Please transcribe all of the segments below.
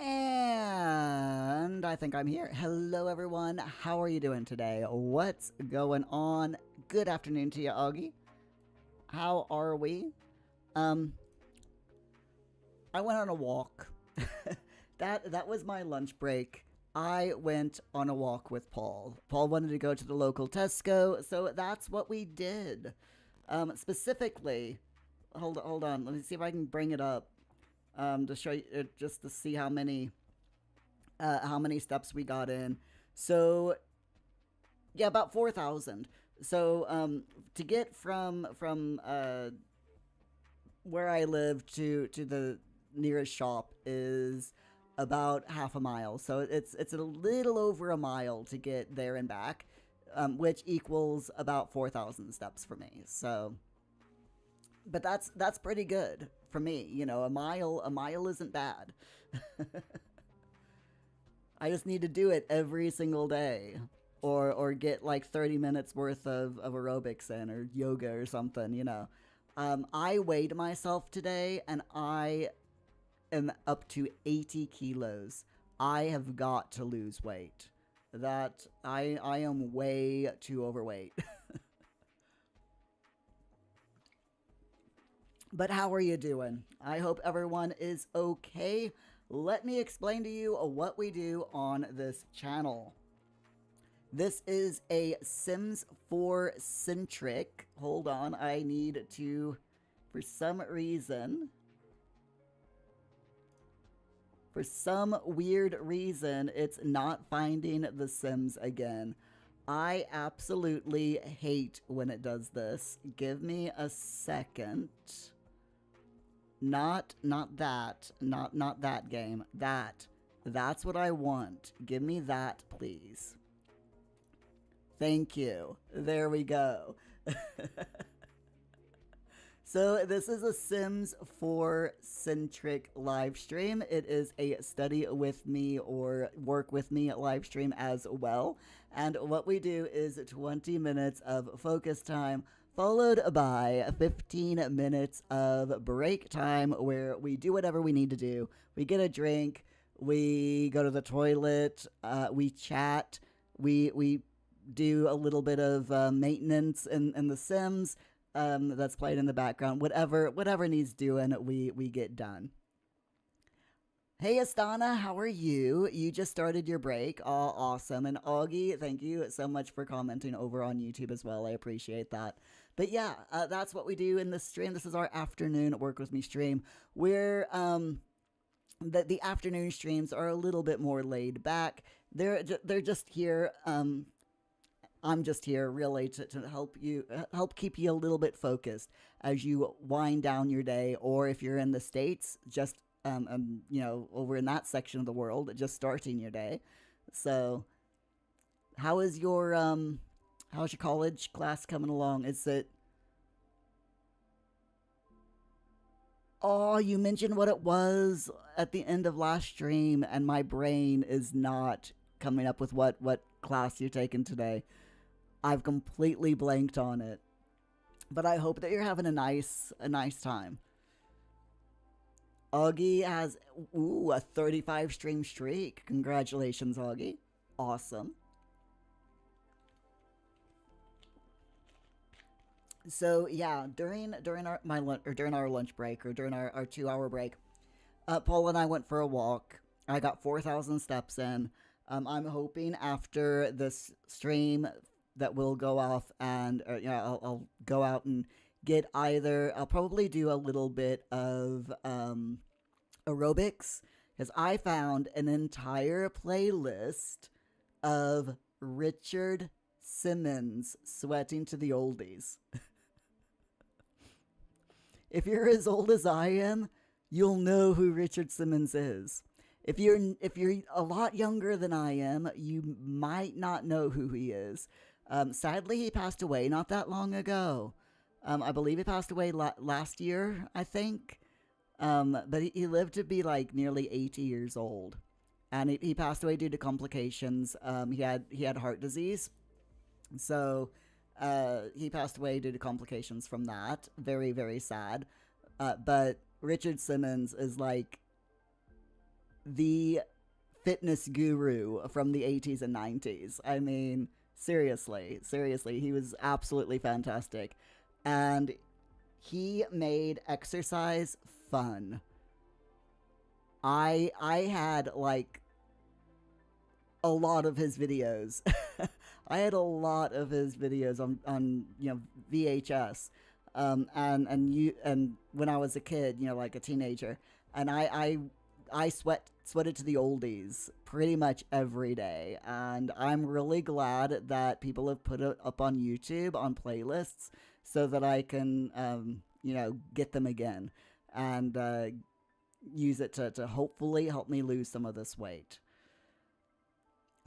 And I think I'm here. Hello, everyone. How are you doing today? What's going on? Good afternoon to you, Augie. How are we? I went on a walk. That was my lunch break. I went on a walk with Paul. Paul wanted to go to the local Tesco, so that's what we did. Specifically, hold on. Let me see if I can bring it up. To show you, just to see how many steps we got in. So yeah, about 4,000. So to get from where I live to the nearest shop is about half a mile. So it's a little over a mile to get there and back, which equals about 4,000 steps for me. So, but that's pretty good for me. You know, a mile isn't bad. I just need to do it every single day, or get like 30 minutes worth of aerobics in, or yoga or something. You know, I weighed myself today, and I am up to 80 kilos. I have got to lose weight. That I am way too overweight. But how are you doing? I hope everyone is okay. Let me explain to you what we do on this channel. This is a Sims 4 centric. Hold on, I need to, for some weird reason, it's not finding The Sims again. I absolutely hate when it does this. Give me a second. Not that game. That's what I want. Give me that, please. Thank you. There we go. So this is a Sims 4 centric live stream. It is a study with me or work with me live stream as well. And what we do is 20 minutes of focus time, followed by 15 minutes of break time where we do whatever we need to do. We get a drink, we go to the toilet, we chat, we do a little bit of maintenance in The Sims that's played in the background. Whatever needs doing, we get done. Hey Astana, how are you? You just started your break. Oh, awesome. And Augie, thank you so much for commenting over on YouTube as well. I appreciate that. But yeah, that's what we do in this stream. This is our afternoon Work With Me stream. We're, the afternoon streams are a little bit more laid back. They're just here, I'm just here really to help keep you a little bit focused as you wind down your day, or if you're in the States, just you know, over in that section of the world, just starting your day. So how's your college class coming along? Is it, oh, you mentioned what it was at the end of last stream, and my brain is not coming up with what class you're taking today. I've completely blanked on it. But I hope that you're having a nice time. Augie has a 35 stream streak. Congratulations, Augie. Awesome. So yeah, during our my or during our lunch break or during our 2 hour break, Paul and I went for a walk. I got 4,000 steps in. I'm hoping after this stream that we'll go off and I'll go out and get either I'll probably do a little bit of aerobics because I found an entire playlist of Richard Simmons sweating to the oldies. If you're as old as I am, you'll know who Richard Simmons is. If you're a lot younger than I am, you might not know who he is. Sadly, he passed away not that long ago. I believe he passed away last year, I think. But he lived to be like nearly 80 years old, and he passed away due to complications. He had heart disease, so he passed away due to complications from that. Very very sad. But Richard Simmons is like the fitness guru from the 80s and 90s. I mean, seriously, he was absolutely fantastic, and he made exercise fun. I had like a lot of his videos. I had a lot of his videos on VHS, and when I was a kid, like a teenager, and I sweated to the oldies pretty much every day, and I'm really glad that people have put it up on YouTube on playlists so that I can get them again and use it to hopefully help me lose some of this weight.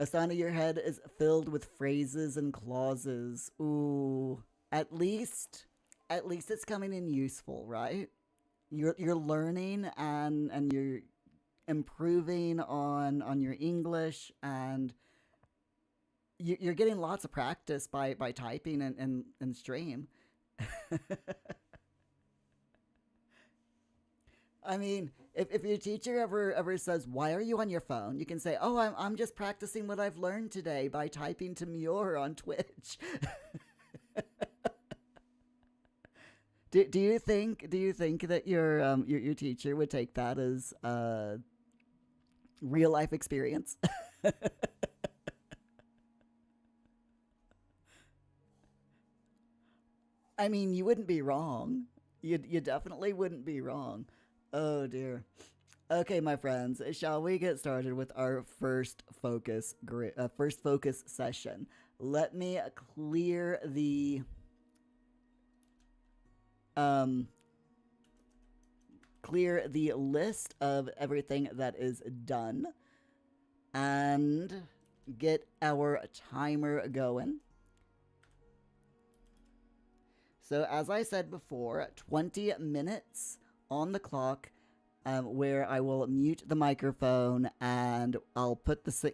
Asana, your head is filled with phrases and clauses. Ooh, at least it's coming in useful, right? You're learning and you're improving on your English, and you're getting lots of practice by typing and stream. I mean, if your teacher ever says, "Why are you on your phone?" you can say, "Oh, I'm just practicing what I've learned today by typing to Muir on Twitch." Do you think that your teacher would take that as real life experience? I mean, you wouldn't be wrong. You definitely wouldn't be wrong. Oh dear. Okay, my friends, shall we get started with our first focus session? Let me um clear the list of everything that is done and get our timer going. So, as I said before, 20 minutes on the clock, where I will mute the microphone and I'll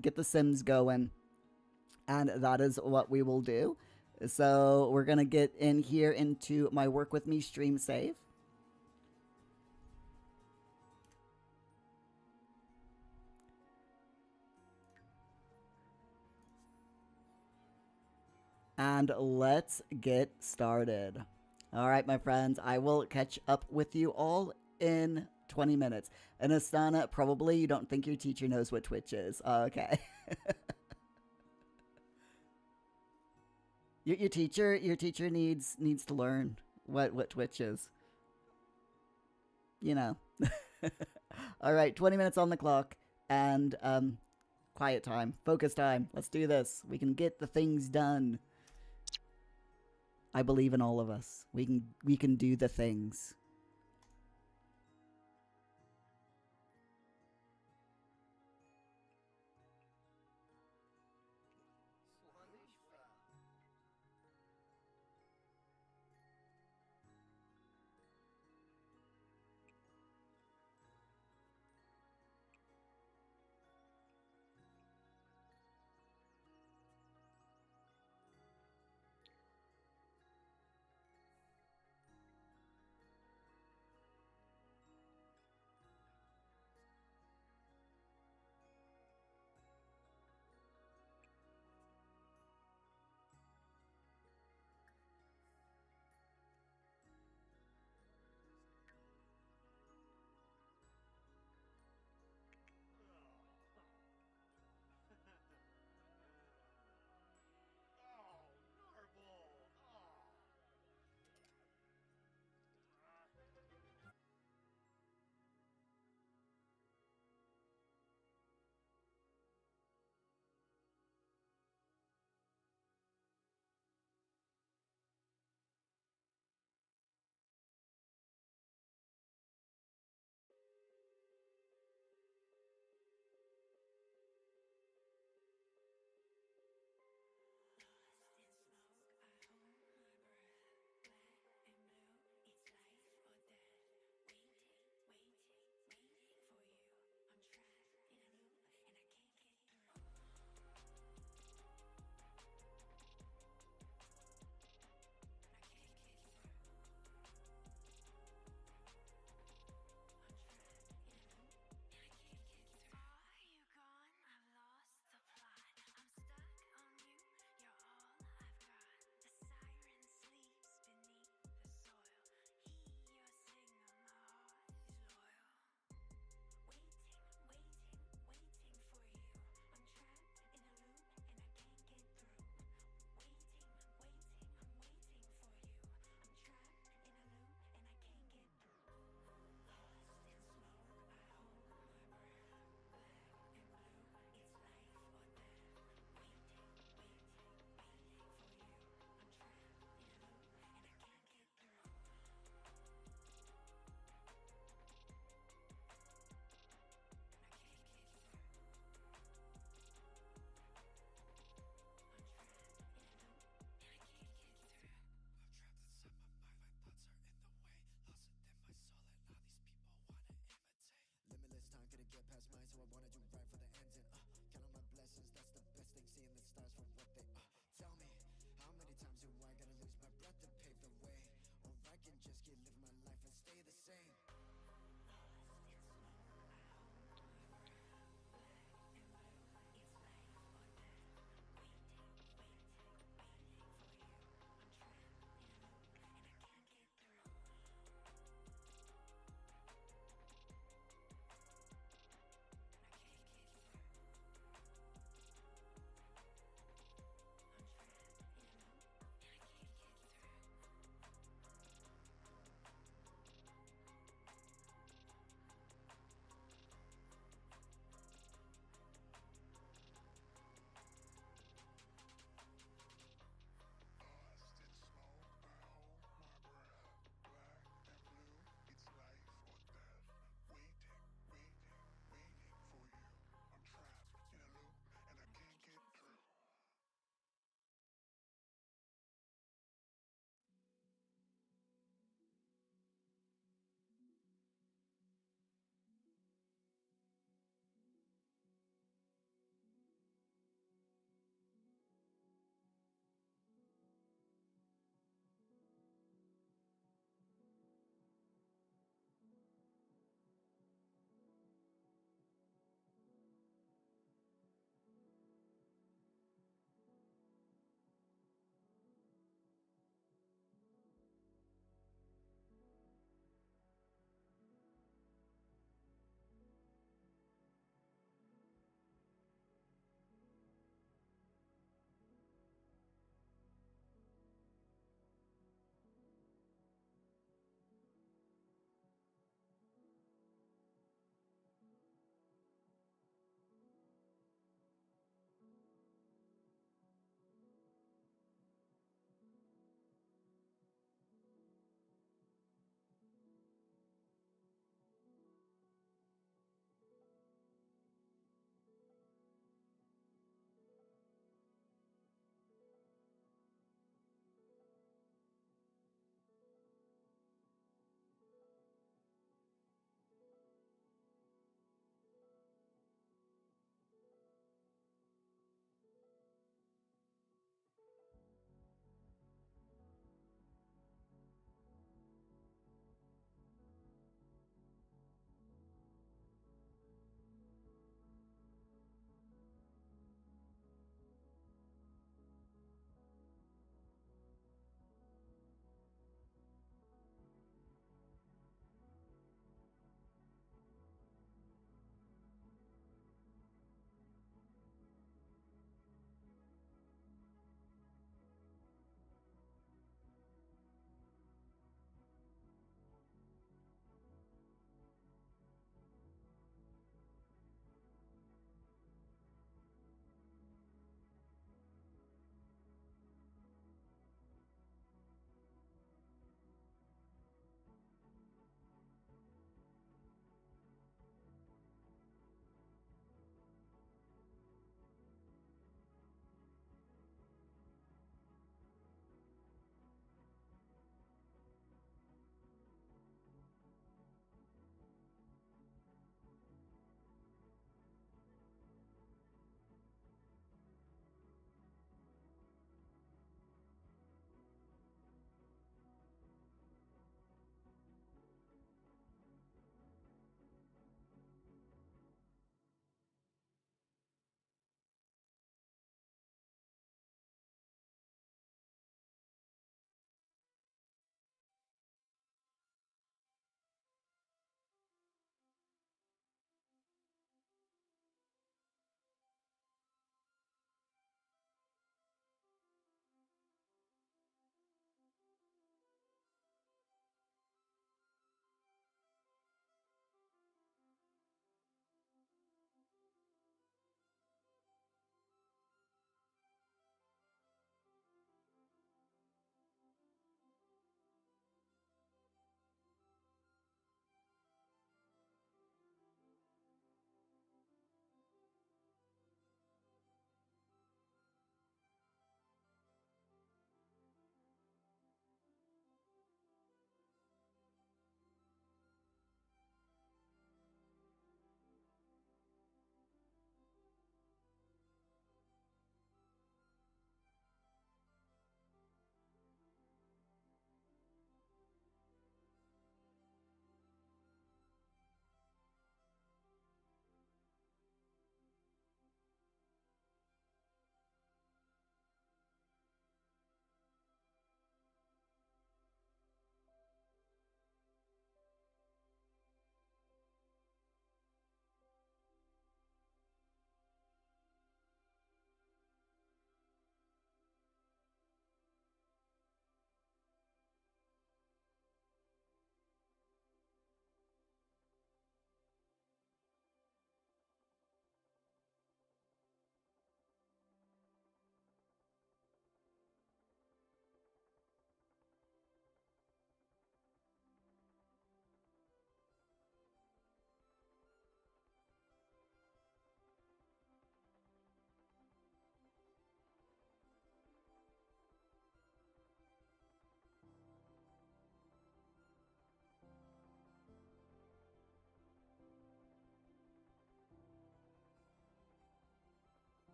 get the Sims going, and that is what we will do. So, we're gonna get in here into my Work With Me stream save. And let's get started. All right, my friends, I will catch up with you all in 20 minutes. And Astana, probably you don't think your teacher knows what Twitch is. Okay. your teacher needs to learn what Twitch is. You know. All right, 20 minutes on the clock, and quiet time, focus time. Let's do this. We can get the things done. I believe in all of us. We can do the things.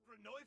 Vernoy.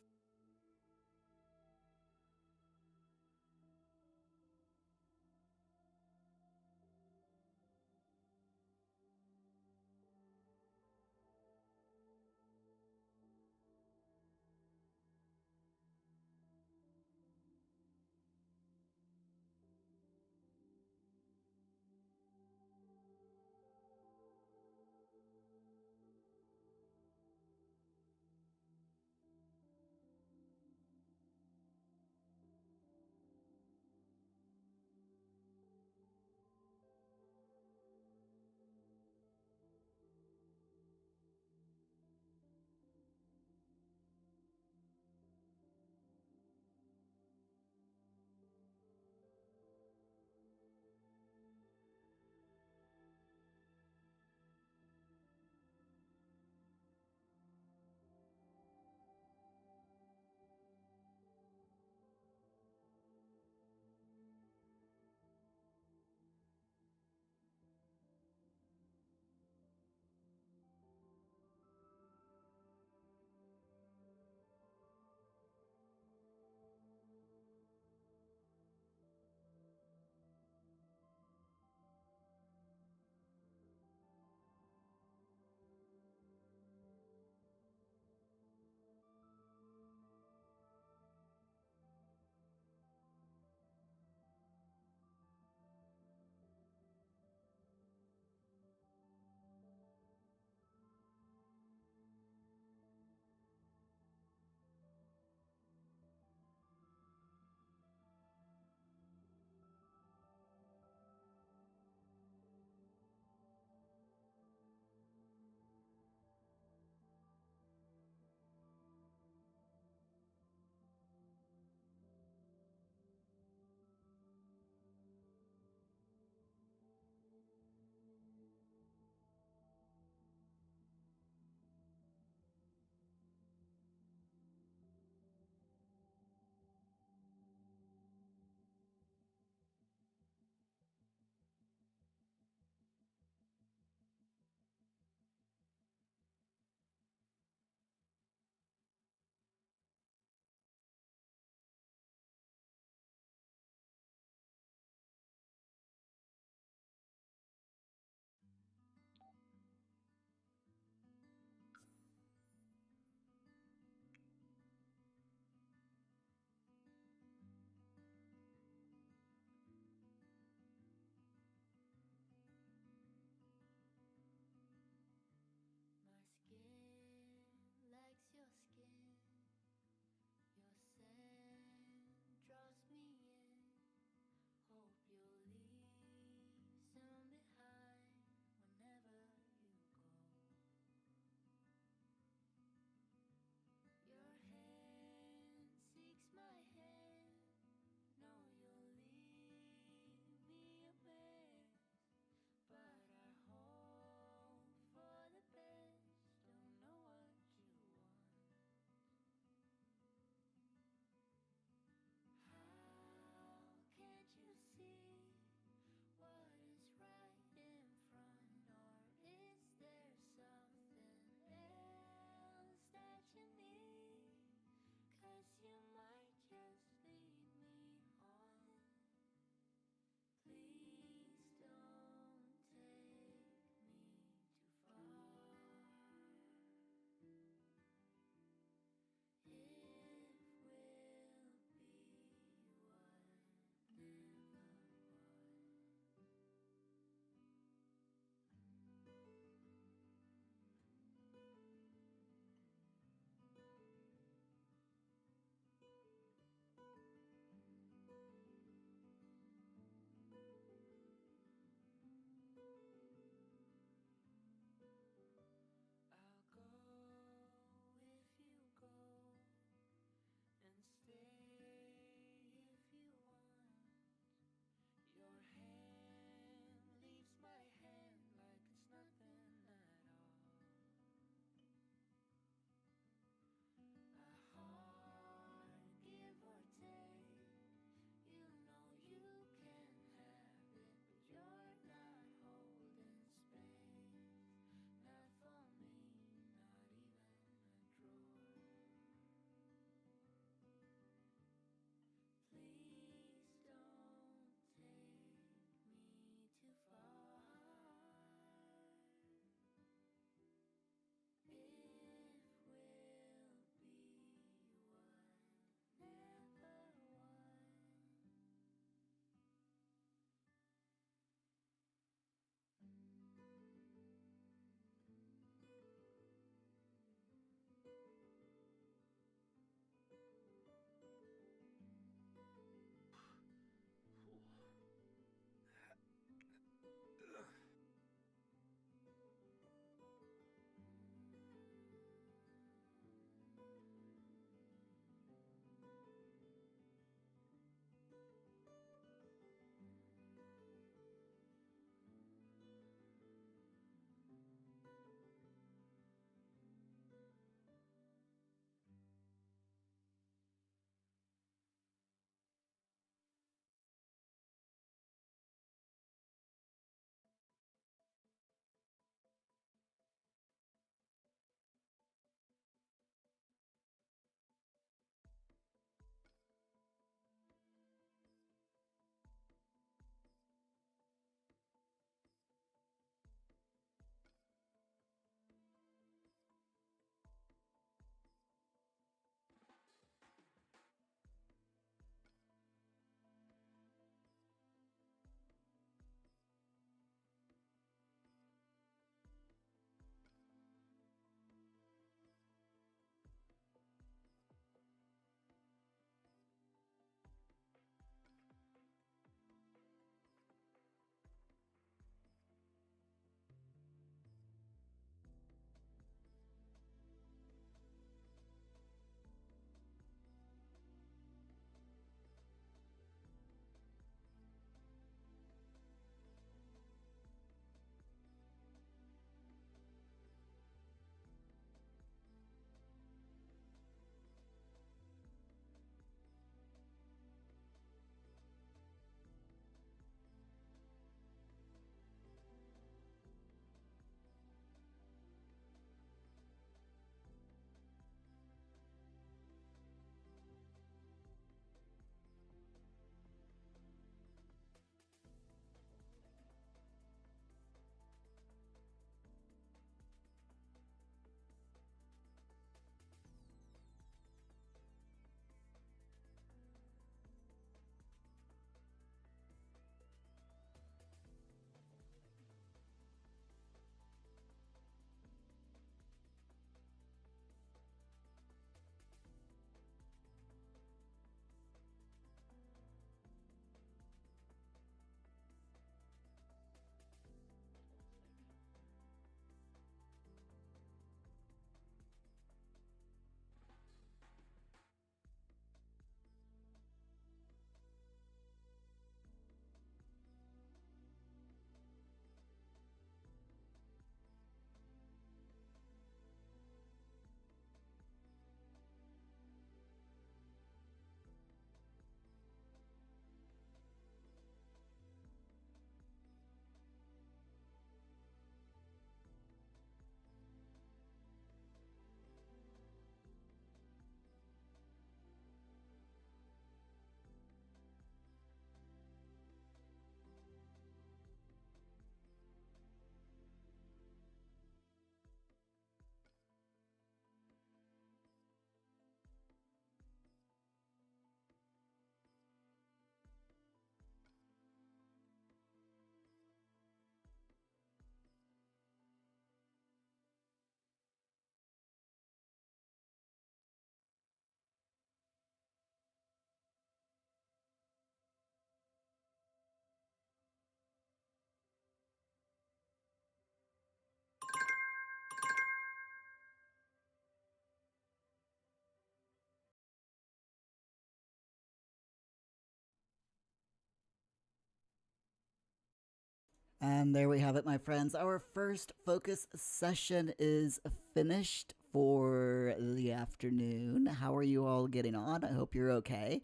And there we have it, my friends. Our first focus session is finished for the afternoon. How are you all getting on? I hope you're okay.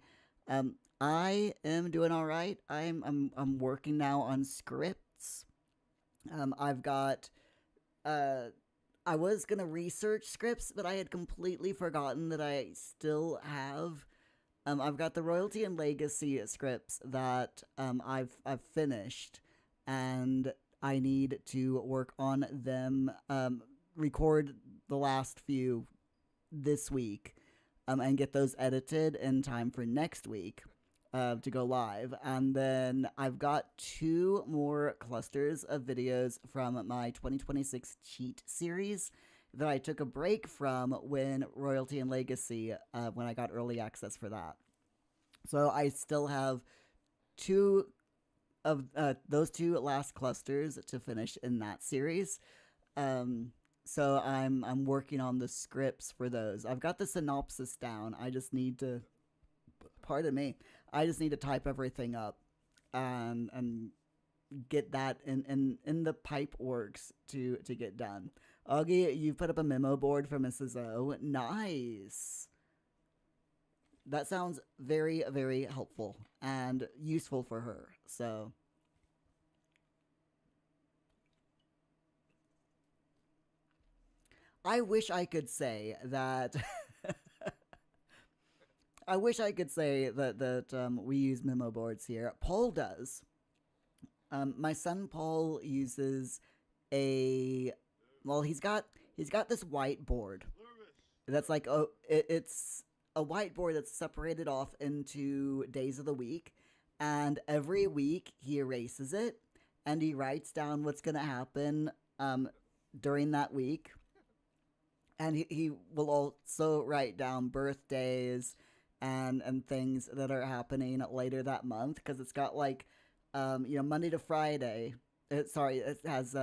I am doing all right. I'm working now on scripts. I've got uh, I was gonna research scripts, but I had completely forgotten that I still have. I've got the royalty and legacy scripts that I've finished, and I need to work on them. Record the last few this week, and get those edited in time for next week. To go live. And then I've got two more clusters of videos from my 2026 cheat series that I took a break from when Royalty and Legacy, when I got early access for that. So I still have two of those two last clusters to finish in that series. So I'm working on the scripts for those. I've got the synopsis down. I just need to, pardon me, I just need to type everything up and get that in the pipe works to get done. Augie, you put up a memo board for Mrs. O. Nice. That sounds very, very helpful and useful for her. So I wish I could say that I wish I could say that we use memo boards here. Paul does. My son Paul uses a well. He's got this whiteboard that's like it's a whiteboard that's separated off into days of the week, and every week he erases it and he writes down what's gonna happen during that week, and he will also write down birthdays and things that are happening later that month, because it's got like Monday to Friday. It has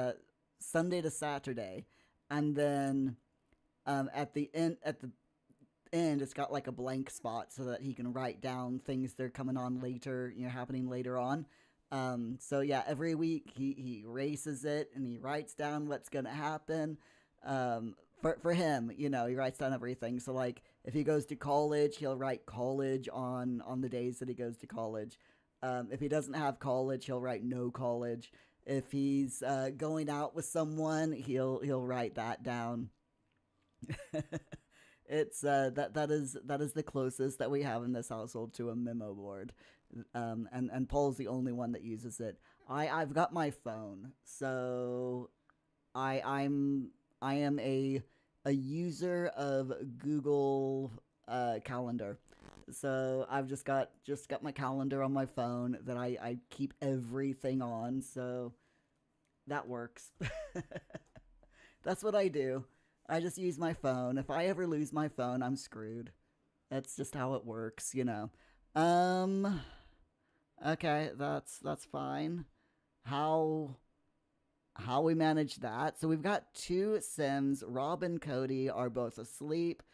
Sunday to Saturday, and then at the end it's got like a blank spot so that he can write down things that are coming on later, happening later on. So yeah, every week he erases it and he writes down what's gonna happen. For him, he writes down everything. So like if he goes to college, he'll write college on the days that he goes to college. If he doesn't have college, he'll write no college. If he's going out with someone, he'll write that down. It's that is the closest that we have in this household to a memo board. And Paul's the only one that uses it. I've got my phone, so I am a user of Google Calendar. So I've just got my calendar on my phone that I keep everything on, so that works. That's what I do. I just use my phone. If I ever lose my phone, I'm screwed. That's just how it works. Um okay, that's fine. How how we manage that. So we've got two Sims. Rob and Cody are both asleep.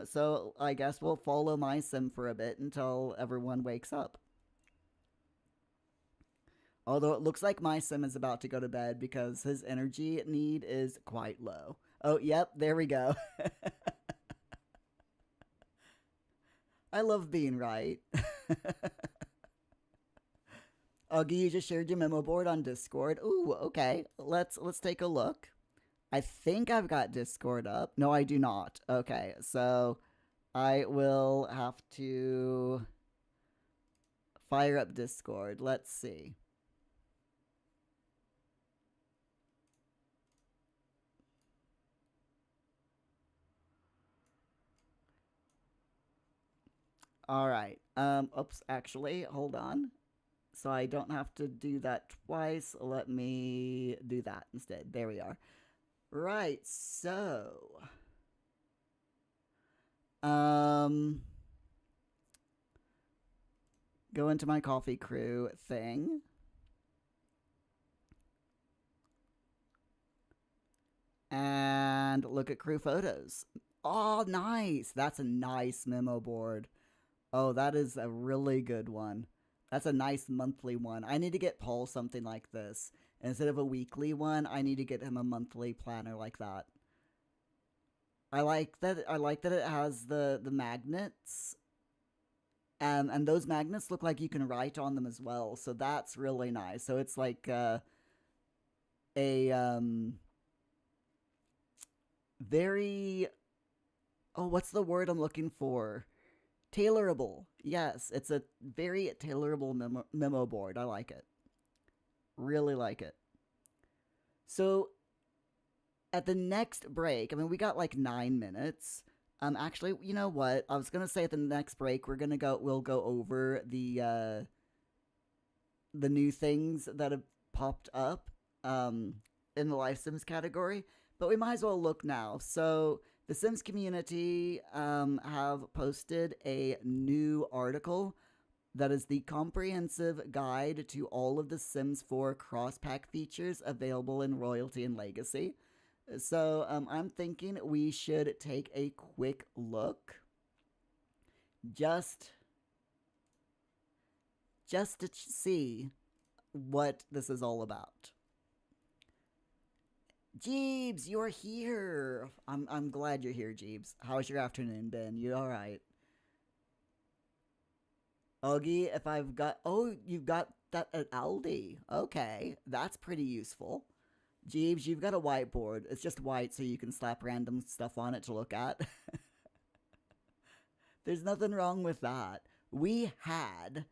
So I guess we'll follow my Sim for a bit until everyone wakes up. Although it looks like my Sim is about to go to bed because his energy need is quite low. Oh, yep, there we go. I love being right. Augie, you just shared your memo board on Discord. Ooh, okay. Let's take a look. I think I've got Discord up. No, I do not. Okay, so I will have to fire up Discord. Let's see. All right. Oops, actually, hold on. So I don't have to do that twice. Let me do that instead. There we are. Right. So, um go into my coffee crew thing. And look at crew photos. Oh, nice. That's a nice memo board. Oh, that is a really good one. That's a nice monthly one. I need to get Paul something like this. Instead of a weekly one, I need to get him a monthly planner like that. I like that. I like that it has the magnets, and those magnets look like you can write on them as well. So that's really nice. So it's like a very, oh, what's the word I'm looking for? Tailorable. Yes, it's a very tailorable memo board. I like it. Really like it. So at the next break, I mean, we got like 9 minutes. Actually, you know what? I was gonna say at the next break we'll go over the new things that have popped up in the Life Sims category, but we might as well look now. So the Sims community have posted a new article that is the comprehensive guide to all of the Sims 4 cross-pack features available in Royalty and Legacy. So I'm thinking we should take a quick look, just to see what this is all about. Jeebs, you're here. I'm glad you're here, Jeebs. How's your afternoon been? You all right? Augie, if I've got, oh, you've got that at Aldi. Okay, that's pretty useful. Jeeves, you've got a whiteboard. It's just white so you can slap random stuff on it to look at. There's nothing wrong with that. We had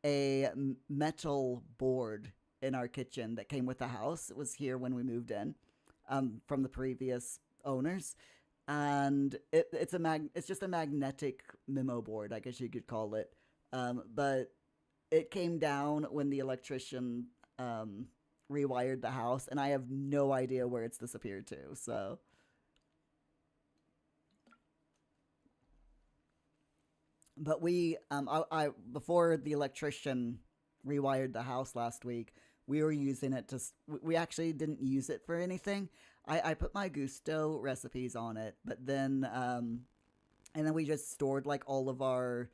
a metal board in our kitchen that came with the house. It was here when we moved in from the previous owners. And it's just a magnetic memo board, I guess you could call it. But it came down when the electrician rewired the house, and I have no idea where it's disappeared to. So, but I before the electrician rewired the house last week, we were using it to. We actually didn't use it for anything. I put my Gusto recipes on it, but then and then we just stored like all of our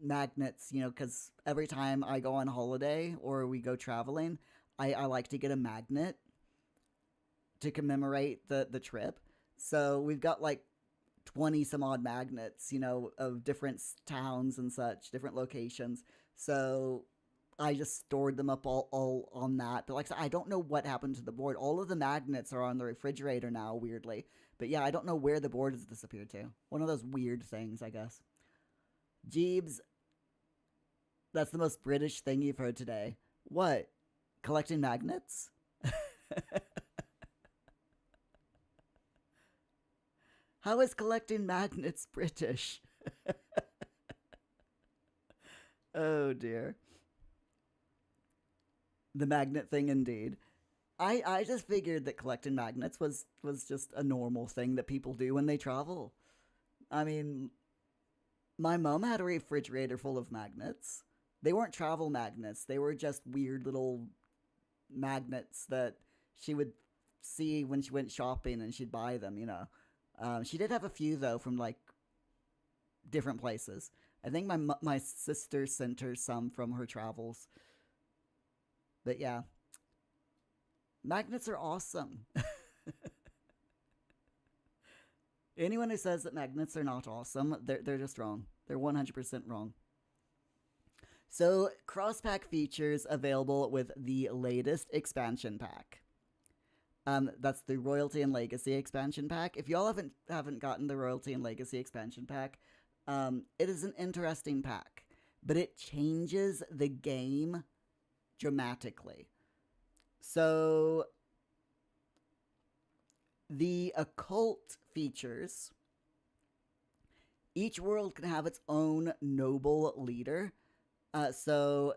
magnets, you know, because every time I go on holiday or we go traveling, I like to get a magnet to commemorate the trip. So we've got like 20 some odd magnets, you know, of different towns and such, different locations. So I just stored them up all on that. But like I said, I don't know what happened to the board. All of the magnets are on the refrigerator now, weirdly. But yeah, I don't know where the board has disappeared to. One of those weird things, I guess. Jeebs, that's the most British thing you've heard today. What? Collecting magnets? How is collecting magnets British? Oh dear. The magnet thing indeed. I just figured that collecting magnets was just a normal thing that people do when they travel. I mean, my mom had a refrigerator full of magnets. They weren't travel magnets. They were just weird little magnets that she would see when she went shopping and she'd buy them, you know. She did have a few, though, from, like, different places. I think my sister sent her some from her travels. But, yeah. Magnets are awesome. Anyone who says that magnets are not awesome, they're just wrong. They're 100% wrong. So, cross-pack features available with the latest expansion pack. That's the Royalty and Legacy expansion pack. If y'all haven't gotten the Royalty and Legacy expansion pack, it is an interesting pack, but it changes the game dramatically. So, the occult features, each world can have its own noble leader. So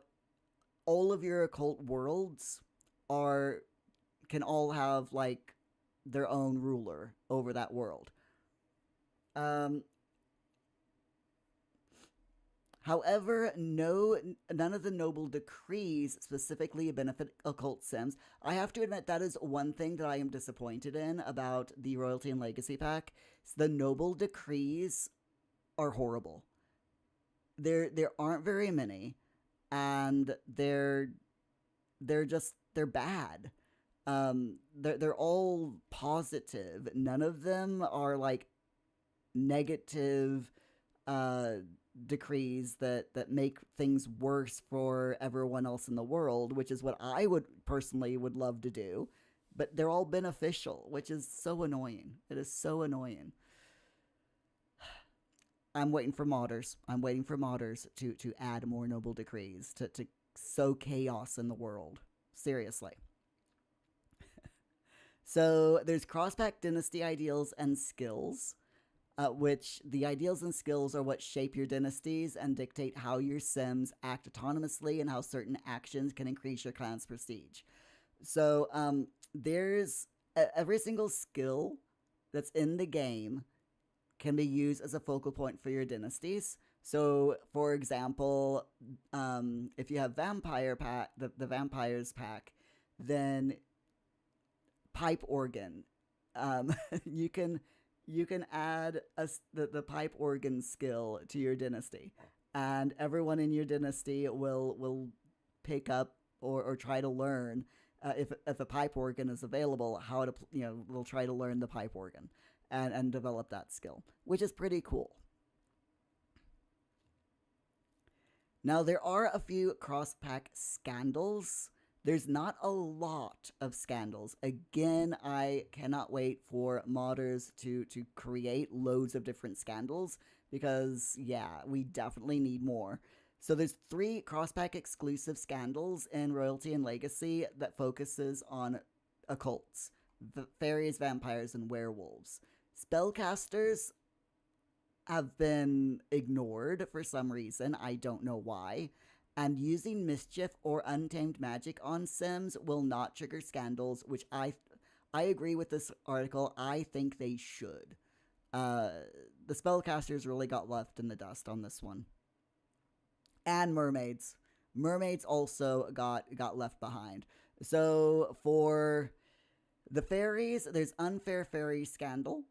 all of your occult worlds can all have like their own ruler over that world. However, none of the noble decrees specifically benefit occult sims. I have to admit that is one thing that I am disappointed in about the Royalty and Legacy pack. The noble decrees are horrible. There aren't very many, and they're they're bad. They're all positive. None of them are like negative uh, decrees that make things worse for everyone else in the world, which is what I would personally would love to do. But they're all beneficial, which is so annoying. It is so annoying. I'm waiting for modders. I'm waiting for modders to add more noble decrees to sow chaos in the world. Seriously. So there's crosspack dynasty ideals and skills, which the ideals and skills are what shape your dynasties and dictate how your sims act autonomously and how certain actions can increase your clan's prestige. So there's every single skill that's in the game can be used as a focal point for your dynasties. So, for example, if you have vampire pack, the vampires pack, then pipe organ. You can add the pipe organ skill to your dynasty, and everyone in your dynasty will pick up or try to learn if a pipe organ is available, how to they'll try to learn the pipe organ and develop that skill, which is pretty cool. Now, there are a few cross-pack scandals. There's not a lot of scandals. Again, I cannot wait for modders to create loads of different scandals because, yeah, we definitely need more. So there's 3 cross-pack exclusive scandals in Royalty and Legacy that focuses on occults, fairies, vampires, and werewolves. Spellcasters have been ignored for some reason. I don't know why. And using mischief or untamed magic on Sims will not trigger scandals, which I agree with this article. I think they should. The spellcasters really got left in the dust on this one. And mermaids. Mermaids also got left behind. So for the fairies, there's unfair fairy scandal,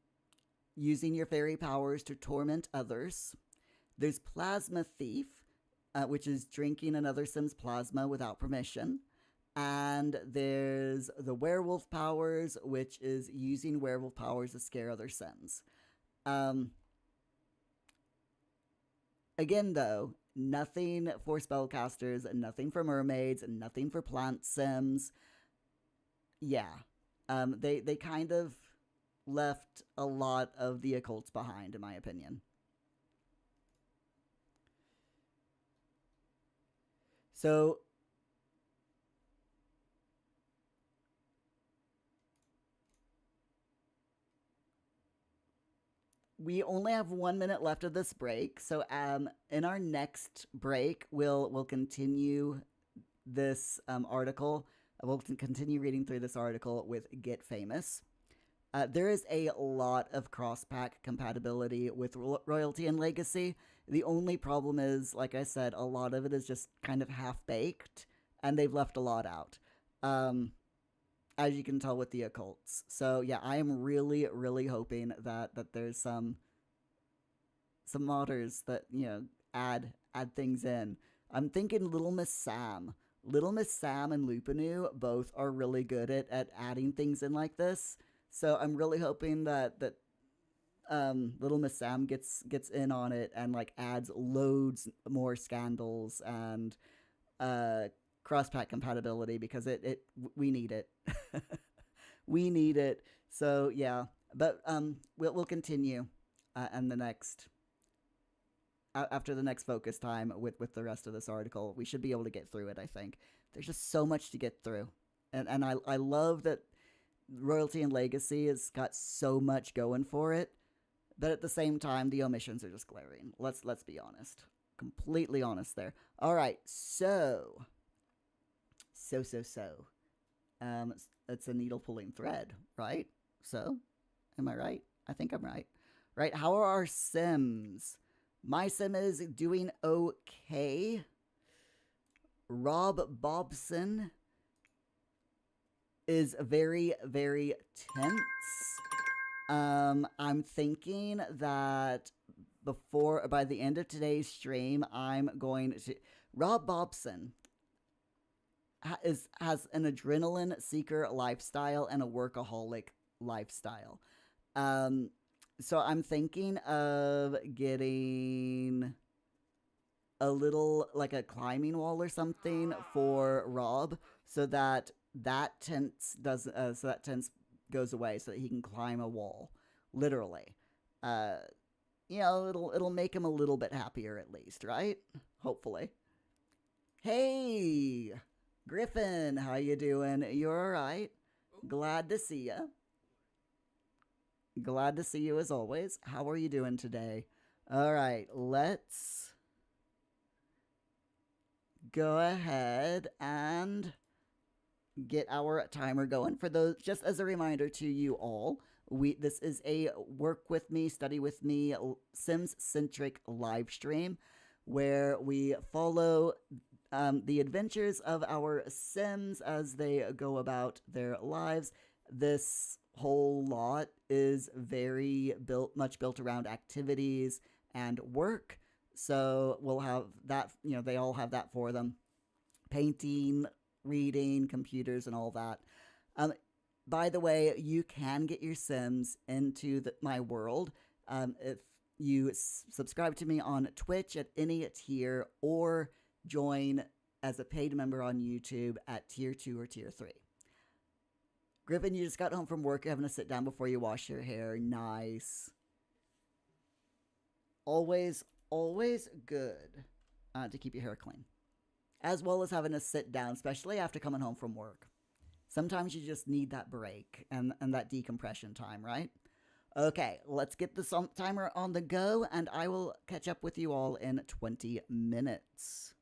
using your fairy powers to torment others. There's plasma thief, which is drinking another sim's plasma without permission. And there's the werewolf powers, which is using werewolf powers to scare other sims. Again, though, nothing for spellcasters, nothing for mermaids, nothing for plant sims. Yeah, they kind of left a lot of the occults behind, in my opinion. So we only have 1 minute left of this break. So in our next break, we'll continue this article. We'll continue reading through this article with Get Famous. There is a lot of cross-pack compatibility with Royalty and Legacy. The only problem is, like I said, a lot of it is just kind of half-baked, and they've left a lot out, as you can tell with the occults. So, yeah, I am really, really hoping that there's some modders that, add things in. I'm thinking Little Miss Sam. Little Miss Sam and Lupinu both are really good at adding things in like this. So I'm really hoping that Little Miss Sam gets in on it and like adds loads more scandals and cross-pack compatibility because we need it. We need it. So yeah, but we'll continue and the next after the next focus time with the rest of this article. We should be able to get through it. I think there's just so much to get through, and I love that Royalty and Legacy has got so much going for it, but at the same time, the omissions are just glaring. Let's be honest. Completely honest there. All right, so. It's a needle pulling thread, right? So, am I right? I think I'm right. Right, how are our Sims? My Sim is doing okay. Rob Bobson is very, very tense. I'm thinking that by the end of today's stream, I'm going to... Rob Bobson, is has an adrenaline seeker lifestyle and a workaholic lifestyle. Um, so I'm thinking of getting a little like a climbing wall or something for Rob, so that that tense goes away, so that he can climb a wall, literally. Uh, it'll make him a little bit happier at least, right? Hopefully. Hey, Griffin, how you doing? You all right? Glad to see you. Glad to see you as always. How are you doing today? All right, let's go ahead and get our timer going. For those, just as a reminder to you all, we this is a work with me, study with me, Sims centric live stream where we follow the adventures of our Sims as they go about their lives. This whole lot is very much built around activities and work. So we'll have that, they all have that for them: painting, reading, computers, and all that. Um, by the way, you can get your Sims into my world if you subscribe to me on Twitch at any tier, or join as a paid member on YouTube at tier 2 or tier 3. Griffin, you just got home from work. You're having to sit down before you wash your hair. Nice. Always, always good to keep your hair clean, as well as having to sit down, especially after coming home from work. Sometimes you just need that break and that decompression time, right? Okay, let's get the timer on the go, and I will catch up with you all in 20 minutes.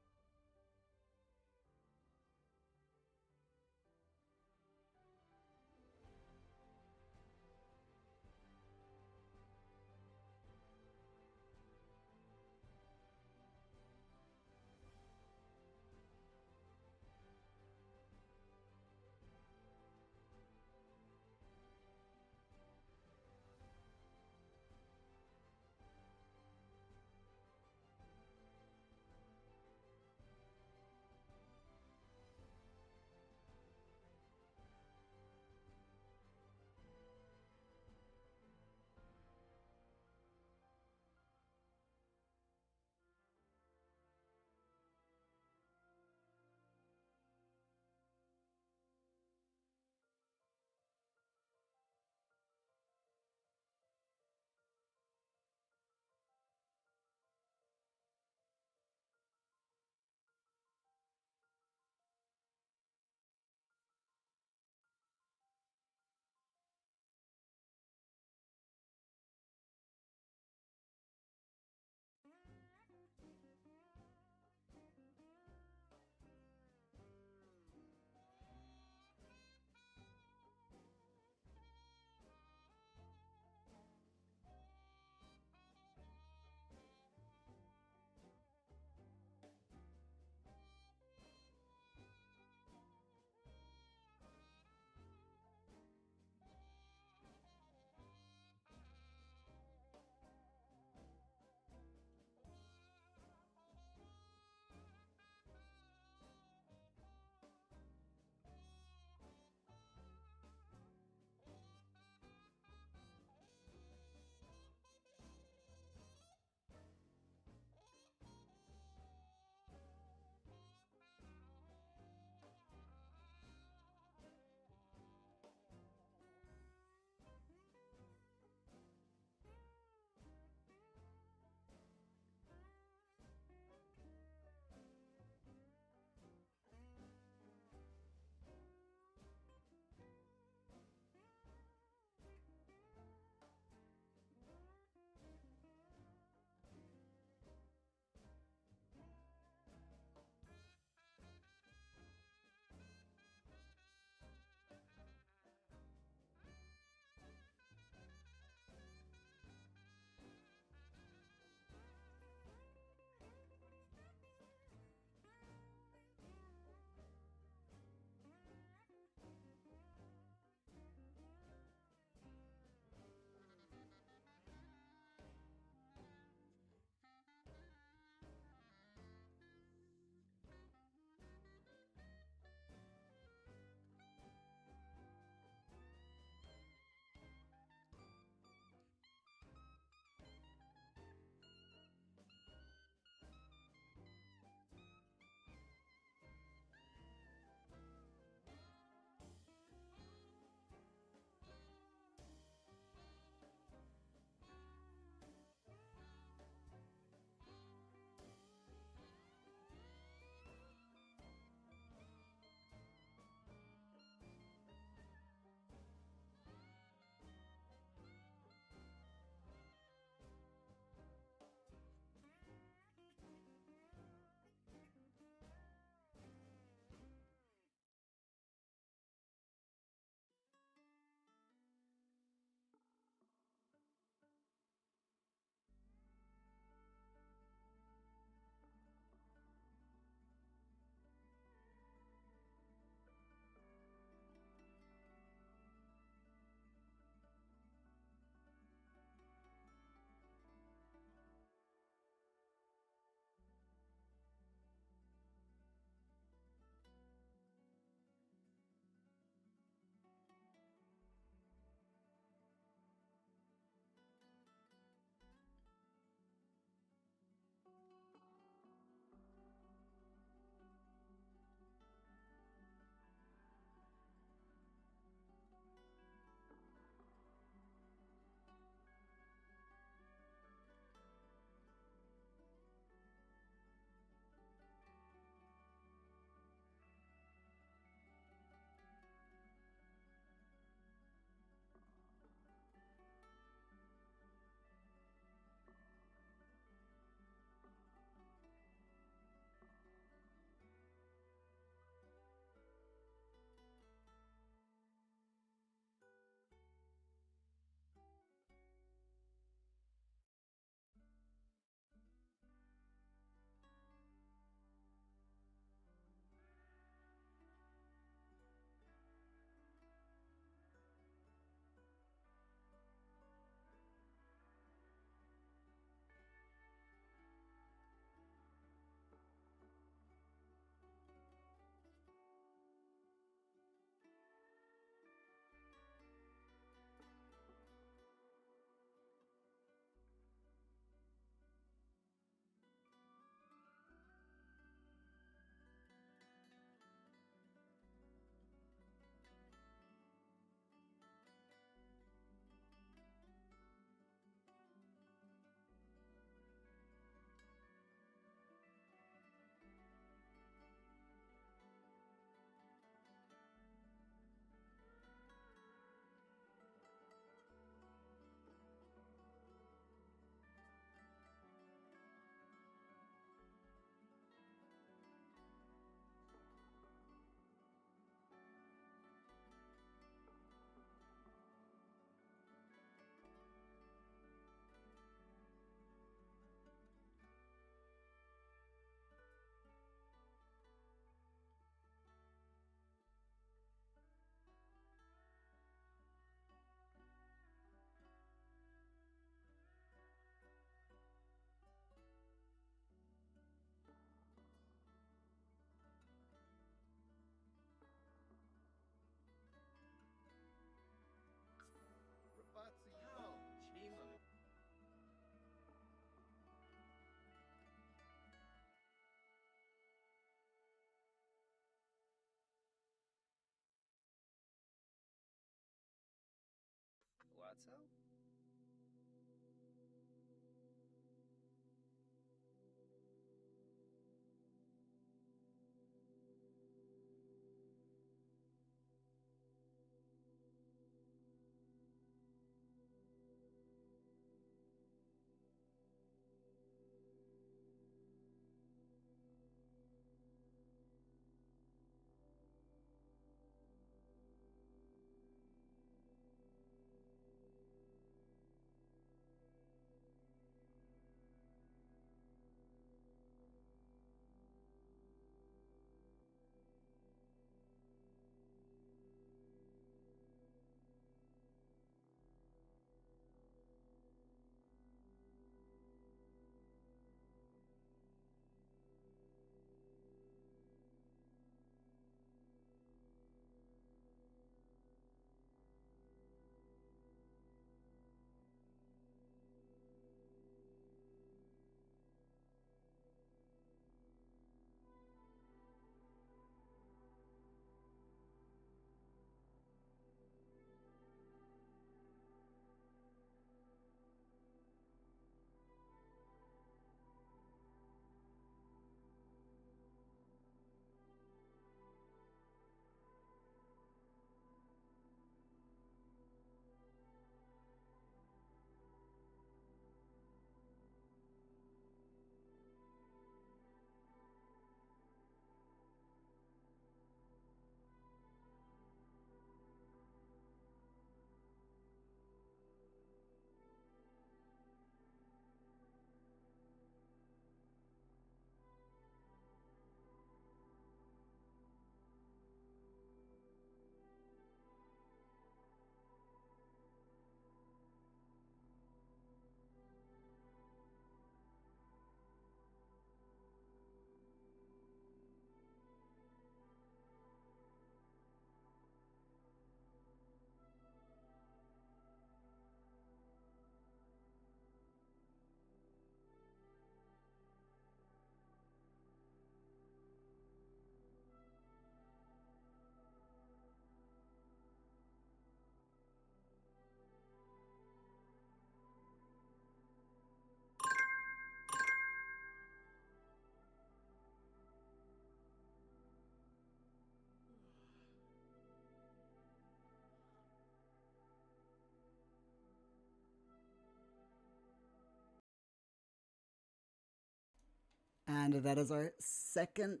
And that is our second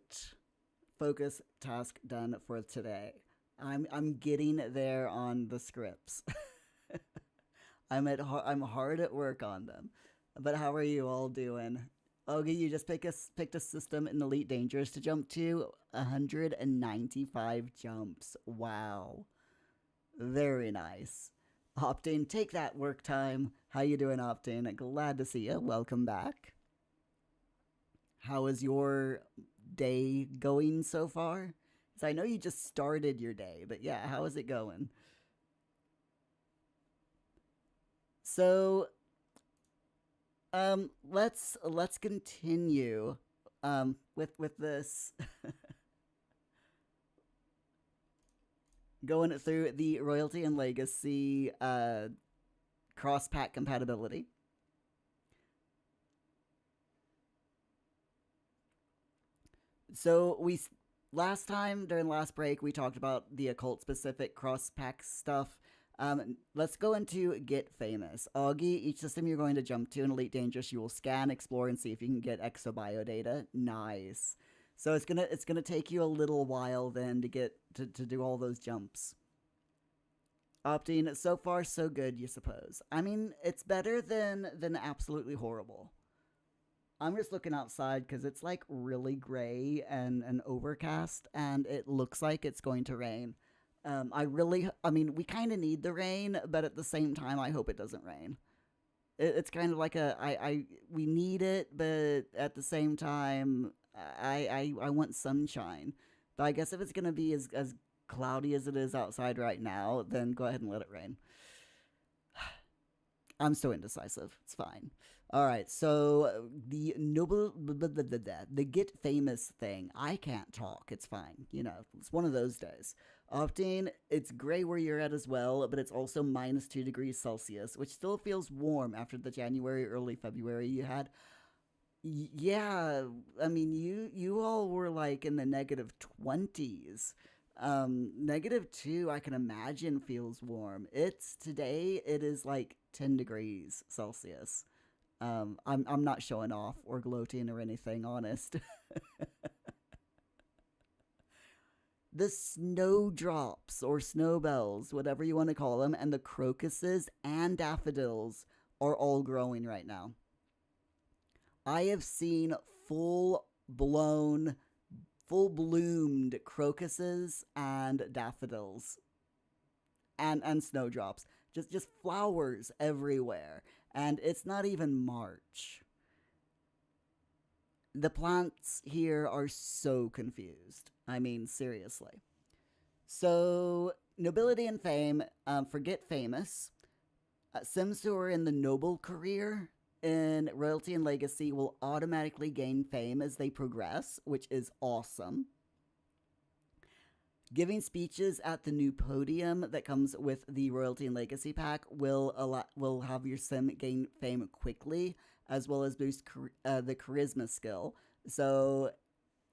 focus task done for today. I'm getting there on the scripts. I'm hard at work on them. But how are you all doing? Ogie, you just picked a system in Elite Dangerous to jump to 195 jumps. Wow. Very nice. Optin, take that work time. How you doing, Optin? Glad to see you. Welcome back. How is your day going so far? So I know you just started your day, but yeah, how is it going? So, let's continue with this going through the royalty and legacy cross pack compatibility. So we last time during last break we talked about the occult specific cross pack stuff. Let's go into Get Famous. Augie, each system you're going to jump to in Elite Dangerous, you will scan, explore, and see if you can get exobiodata. Data. Nice. So it's gonna take you a little while then to get to do all those jumps. Opting, so far so good, you suppose. I mean, it's better than absolutely horrible. I'm just looking outside because it's like really gray and overcast, and it looks like it's going to rain. I mean, we kind of need the rain, but at the same time, I hope it doesn't rain. It's kind of like we need it, but at the same time, I want sunshine. But I guess if it's gonna be as cloudy as it is outside right now, then go ahead and let it rain. I'm so indecisive. It's fine. All right. So the noble, the Get Famous thing. I can't talk. It's fine. You know, it's one of those days. Opting, it's gray where you're at as well, but it's also -2 degrees Celsius, which still feels warm after the January, early February you had. Yeah, I mean, you all were like in the -20s. -2, I can imagine feels warm. It's today. It is like 10 degrees Celsius. I'm not showing off or gloating or anything, honest. The snowdrops or snowbells, whatever you want to call them, and the crocuses and daffodils are all growing right now. I have seen full blown, full bloomed crocuses and daffodils and snowdrops. Just flowers everywhere. And it's not even March. The plants here are so confused. I mean, seriously. So, nobility and fame, forget famous. Sims who are in the noble career in royalty and legacy will automatically gain fame as they progress, which is awesome. Giving speeches at the new podium that comes with the royalty and legacy pack will have your sim gain fame quickly, as well as boost the charisma skill. So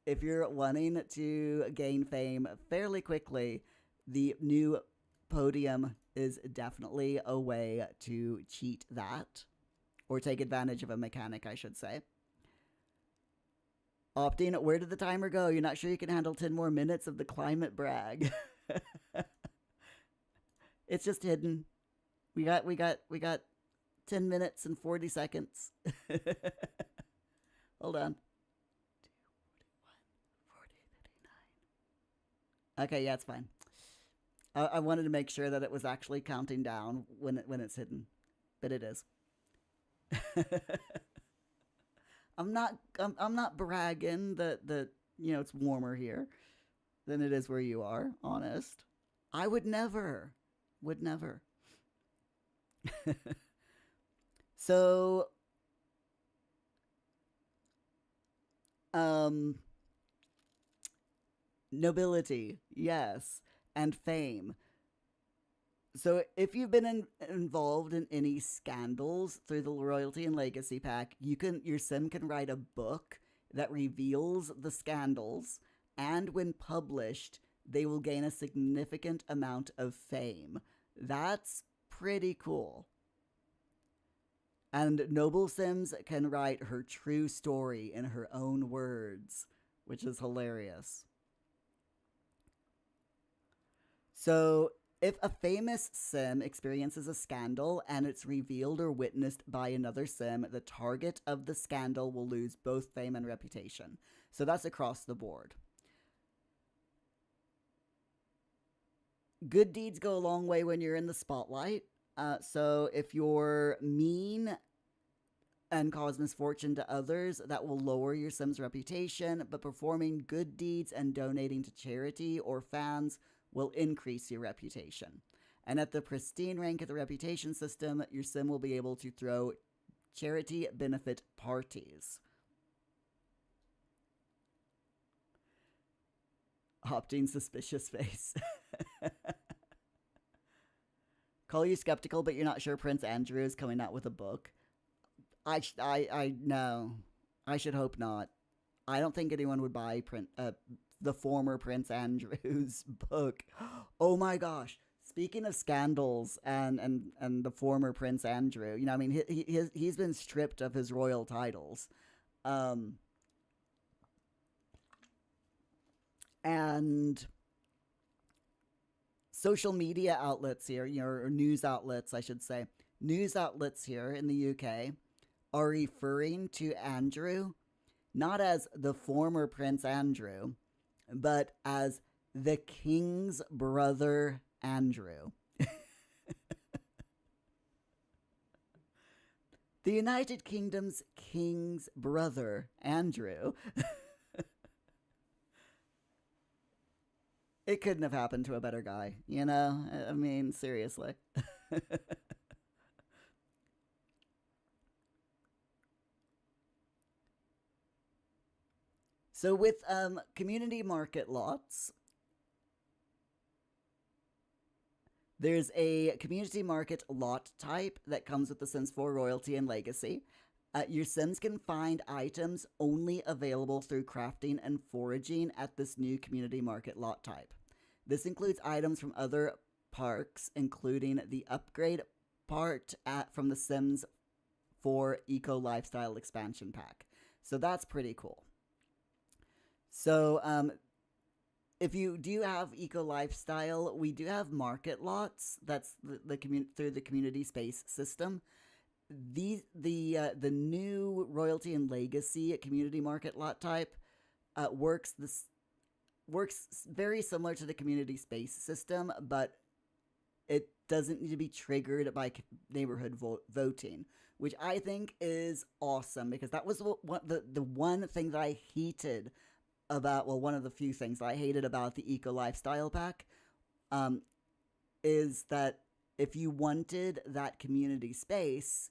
if you're wanting to gain fame fairly quickly, the new podium is definitely a way to cheat that, or take advantage of a mechanic, I should say. Opting, where did the timer go? You're not sure you can handle 10 more minutes of the climate brag. It's just hidden. We got 10 minutes and 40 seconds. Hold on. 40, 39. Okay, yeah, it's fine. I wanted to make sure that it was actually counting down when it's hidden, but it is. I'm not bragging that it's warmer here than it is where you are, honest. I would never. So um nobility, yes, and fame. So if you've been involved in any scandals through the royalty and legacy pack, your sim can write a book that reveals the scandals, and when published, they will gain a significant amount of fame. That's pretty cool. And Noble Sims can write her true story in her own words, which is hilarious. So, if a famous sim experiences a scandal and it's revealed or witnessed by another sim, the target of the scandal will lose both fame and reputation. So that's across the board. Good deeds go a long way when you're in the spotlight. So if you're mean and cause misfortune to others, that will lower your sim's reputation, but performing good deeds and donating to charity or fans will increase your reputation. And at the pristine rank of the reputation system, your sim will be able to throw charity benefit parties. Opting's suspicious face. Call you skeptical, but you're not sure Prince Andrew is coming out with a book. I no. I should hope not. I don't think anyone would buy the former Prince Andrew's book. Oh my gosh! Speaking of scandals and the former Prince Andrew, I mean, he's been stripped of his royal titles, um, and social media outlets here, or news outlets, I should say, news outlets here in the UK are referring to Andrew not as the former Prince Andrew, but as the King's brother Andrew. The United Kingdom's King's brother Andrew. It couldn't have happened to a better guy, I mean, seriously. So with community market lots, there's a community market lot type that comes with the Sims 4 royalty and legacy. Your Sims can find items only available through crafting and foraging at this new community market lot type. This includes items from other parks, including the upgrade part from the Sims 4 Eco Lifestyle expansion pack. So that's pretty cool. So if you do have eco lifestyle, we do have market lots. That's through the community space system. The new royalty and legacy community market lot type works very similar to the community space system, but it doesn't need to be triggered by neighborhood voting, which I think is awesome, because that was the one thing that I hated about, well, one of the few things I hated about the Eco Lifestyle Pack, is that if you wanted that community space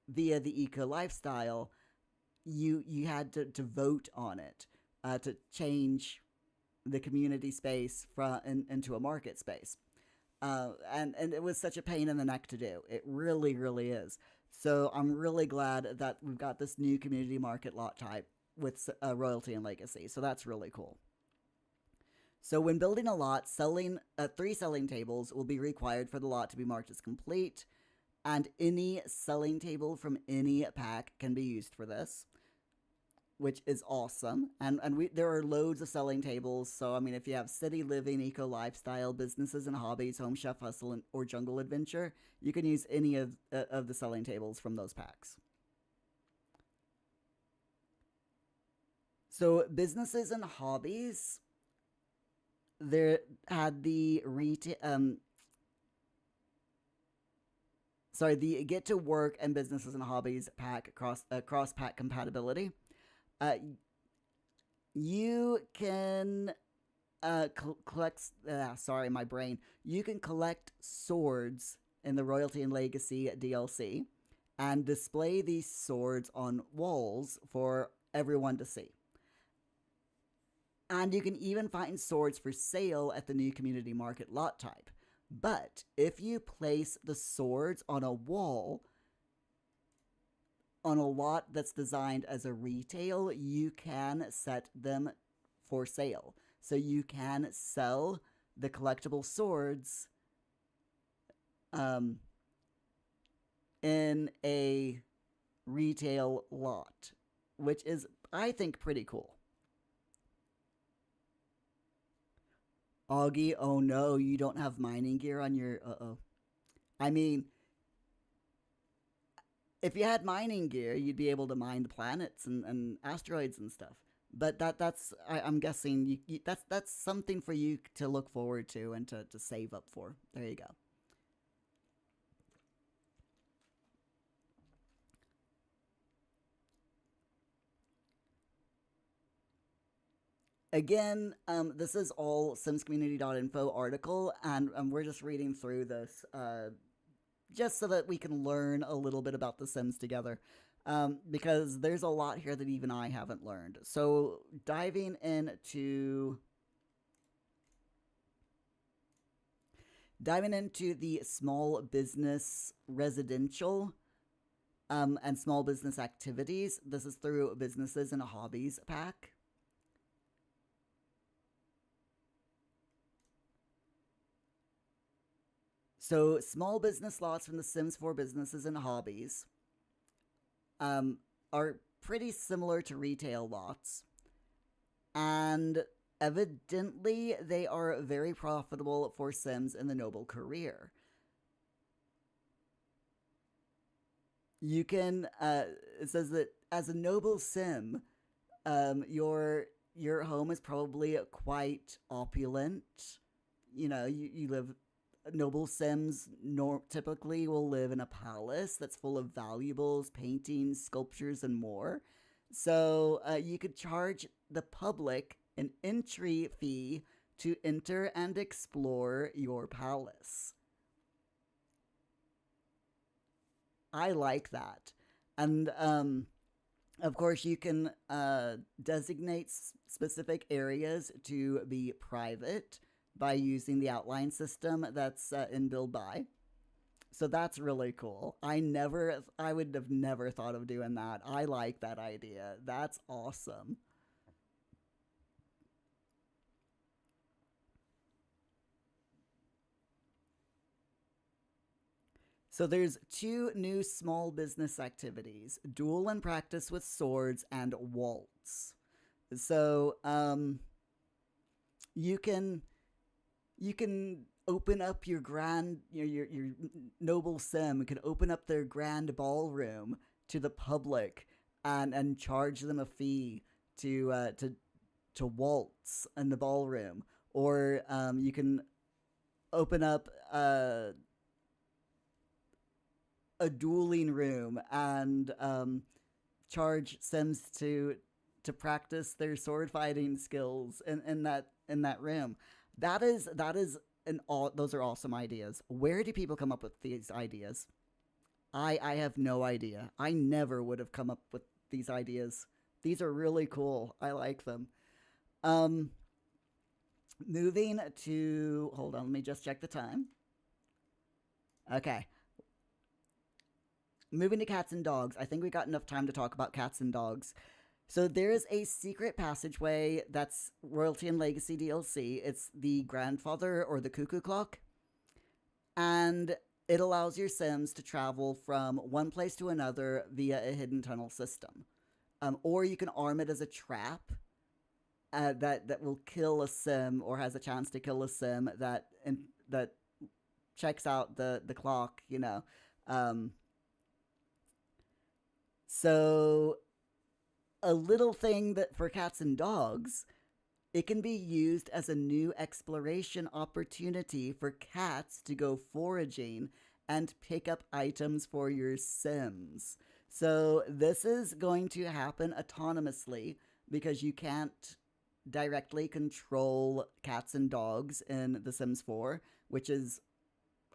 via the Eco Lifestyle, you had to vote on it to change the community space into a market space. And it was such a pain in the neck to do. It really, really is. So I'm really glad that we've got this new community market lot type with royalty and legacy. So that's really cool. So when building a lot, 3 selling tables will be required for the lot to be marked as complete, and any selling table from any pack can be used for this, which is awesome. And there are loads of selling tables. So I mean, if you have city living, eco lifestyle, businesses and hobbies, home chef hustle, or jungle adventure, you can use any of the selling tables from those packs. So businesses and hobbies, there had the the Get to Work and Businesses and Hobbies pack cross pack compatibility. Uh, you can collect. Sorry, my brain. You can collect swords in the Royalty and Legacy DLC and display these swords on walls for everyone to see. And you can even find swords for sale at the new community market lot type. But if you place the swords on a wall, on a lot that's designed as a retail, you can set them for sale. So you can sell the collectible swords in a retail lot, which is, I think, pretty cool. Augie, oh no, you don't have mining gear on your. Uh oh. I mean, if you had mining gear, you'd be able to mine the planets and asteroids and stuff. But I'm guessing that's something for you to look forward to and to save up for. There you go. Again, this is all simscommunity.info article, and we're just reading through this just so that we can learn a little bit about The Sims together. Because there's a lot here that even I haven't learned. So diving into the small business residential and small business activities. This is through businesses and hobbies pack. So small business lots from The Sims 4 businesses and hobbies um, are pretty similar to retail lots, and evidently they are very profitable for Sims in the noble career. You can it says that as a noble Sim, your home is probably quite opulent. You live noble Sims typically will live in a palace that's full of valuables, paintings, sculptures, and more. So you could charge the public an entry fee to enter and explore your palace. I like that. And of course, you can designate specific areas to be private by using the outline system that's in Build By. So that's really cool. I would have never thought of doing that. I like that idea. That's awesome. So there's two new small business activities: duel and practice with swords and waltz. So you can you can open up your grand your noble sim can open up their grand ballroom to the public and charge them a fee to waltz in the ballroom, or you can open up a dueling room and charge sims to practice their sword fighting skills in that room. That is an all those are awesome ideas. Where do people come up with these ideas? I have no idea. I never would have come up with these ideas. These are really cool. I like them. Um moving to hold on, let me just check the time. Okay. Moving to cats and dogs. I think we got enough time to talk about cats and dogs. So there's a secret passageway that's Royalty and Legacy DLC. It's the grandfather or the cuckoo clock. And it allows your Sims to travel from one place to another via a hidden tunnel system. Or you can arm it as a trap that will kill a Sim or has a chance to kill a Sim that checks out the clock. Um, so a little thing that for cats and dogs, it can be used as a new exploration opportunity for cats to go foraging and pick up items for your Sims. So this is going to happen autonomously because you can't directly control cats and dogs in The Sims 4, which is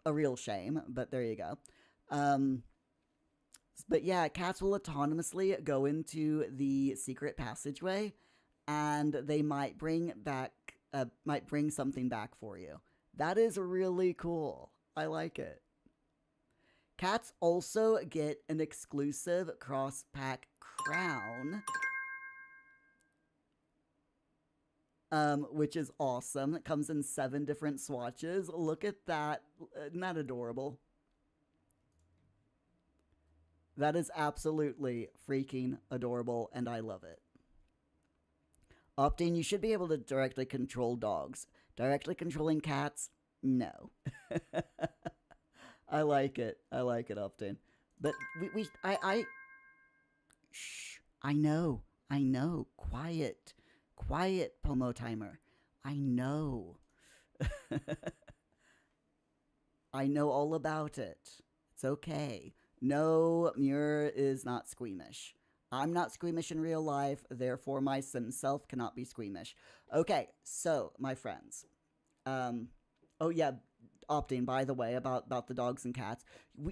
a real shame, but there you go. Um, but yeah, cats will autonomously go into the secret passageway, and they might bring something back for you. That is really cool. I like it. Cats also get an exclusive cross pack crown, which is awesome. It comes in 7 different swatches. Look at that. Isn't that adorable? That is absolutely freaking adorable, and I love it. Opting, you should be able to directly control dogs. Directly controlling cats, no. I like it. I like it, Opting. But shh. I know. I know. Quiet. Quiet, Pomo Timer. I know. I know all about it. It's okay. No, Muir is not squeamish. I'm not squeamish in real life, therefore my sim self cannot be squeamish. Okay, so my friends. Um, oh yeah, opting by the way about the dogs and cats.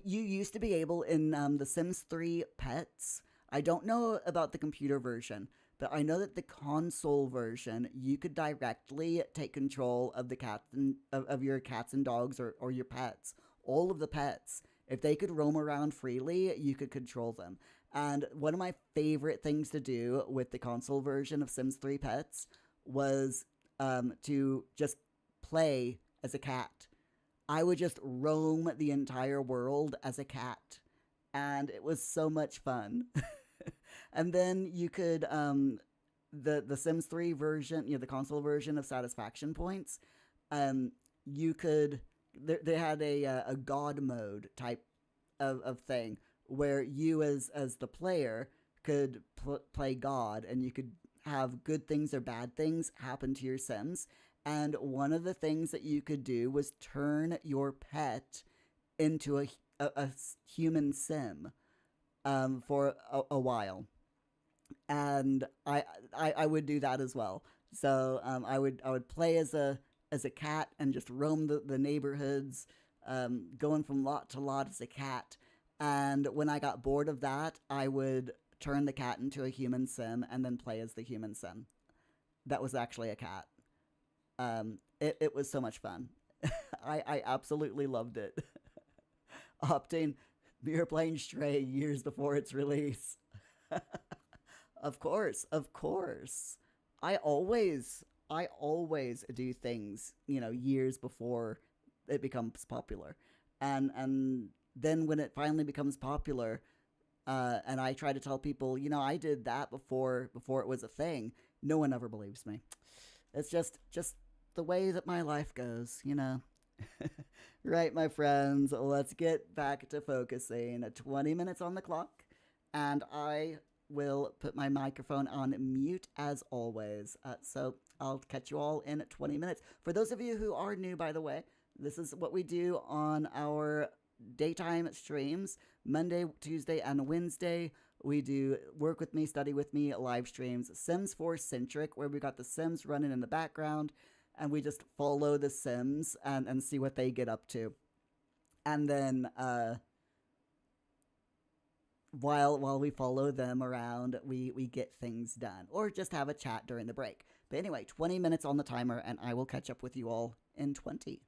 You used to be able in the Sims 3 Pets. I don't know about the computer version, but I know that the console version you could directly take control of the cats and of your cats and dogs or your pets, all of the pets. If they could roam around freely, you could control them. And one of my favorite things to do with the console version of Sims 3 Pets was to just play as a cat. I would just roam the entire world as a cat, and it was so much fun. And then you could the Sims 3 version, the console version of Satisfaction Points. You could they had a god mode type of thing where you as the player could play God, and you could have good things or bad things happen to your Sims. And one of the things that you could do was turn your pet into a human Sim for a while. And I would do that as well. So I would play as a cat and just roam the neighborhoods, going from lot to lot as a cat. And when I got bored of that, I would turn the cat into a human sim and then play as the human sim. That was actually a cat. It was so much fun. I absolutely loved it. Opting, we were playing Stray years before its release. Of course, of course. I always do things, years before it becomes popular. And then when it finally becomes popular, and I try to tell people, I did that before it was a thing, no one ever believes me. It's just the way that my life goes. Right, my friends, let's get back to focusing. 20 minutes on the clock, and I will put my microphone on mute as always. So I'll catch you all in 20 minutes. For those of you who are new, by the way, this is what we do on our daytime streams Monday, Tuesday, and Wednesday. We do work with me, study with me live streams, Sims 4 centric, where we got the Sims running in the background, and we just follow the Sims and see what they get up to. And then while we follow them around, we get things done or just have a chat during the break. But anyway, 20 minutes on the timer, and I will catch up with you all in 20.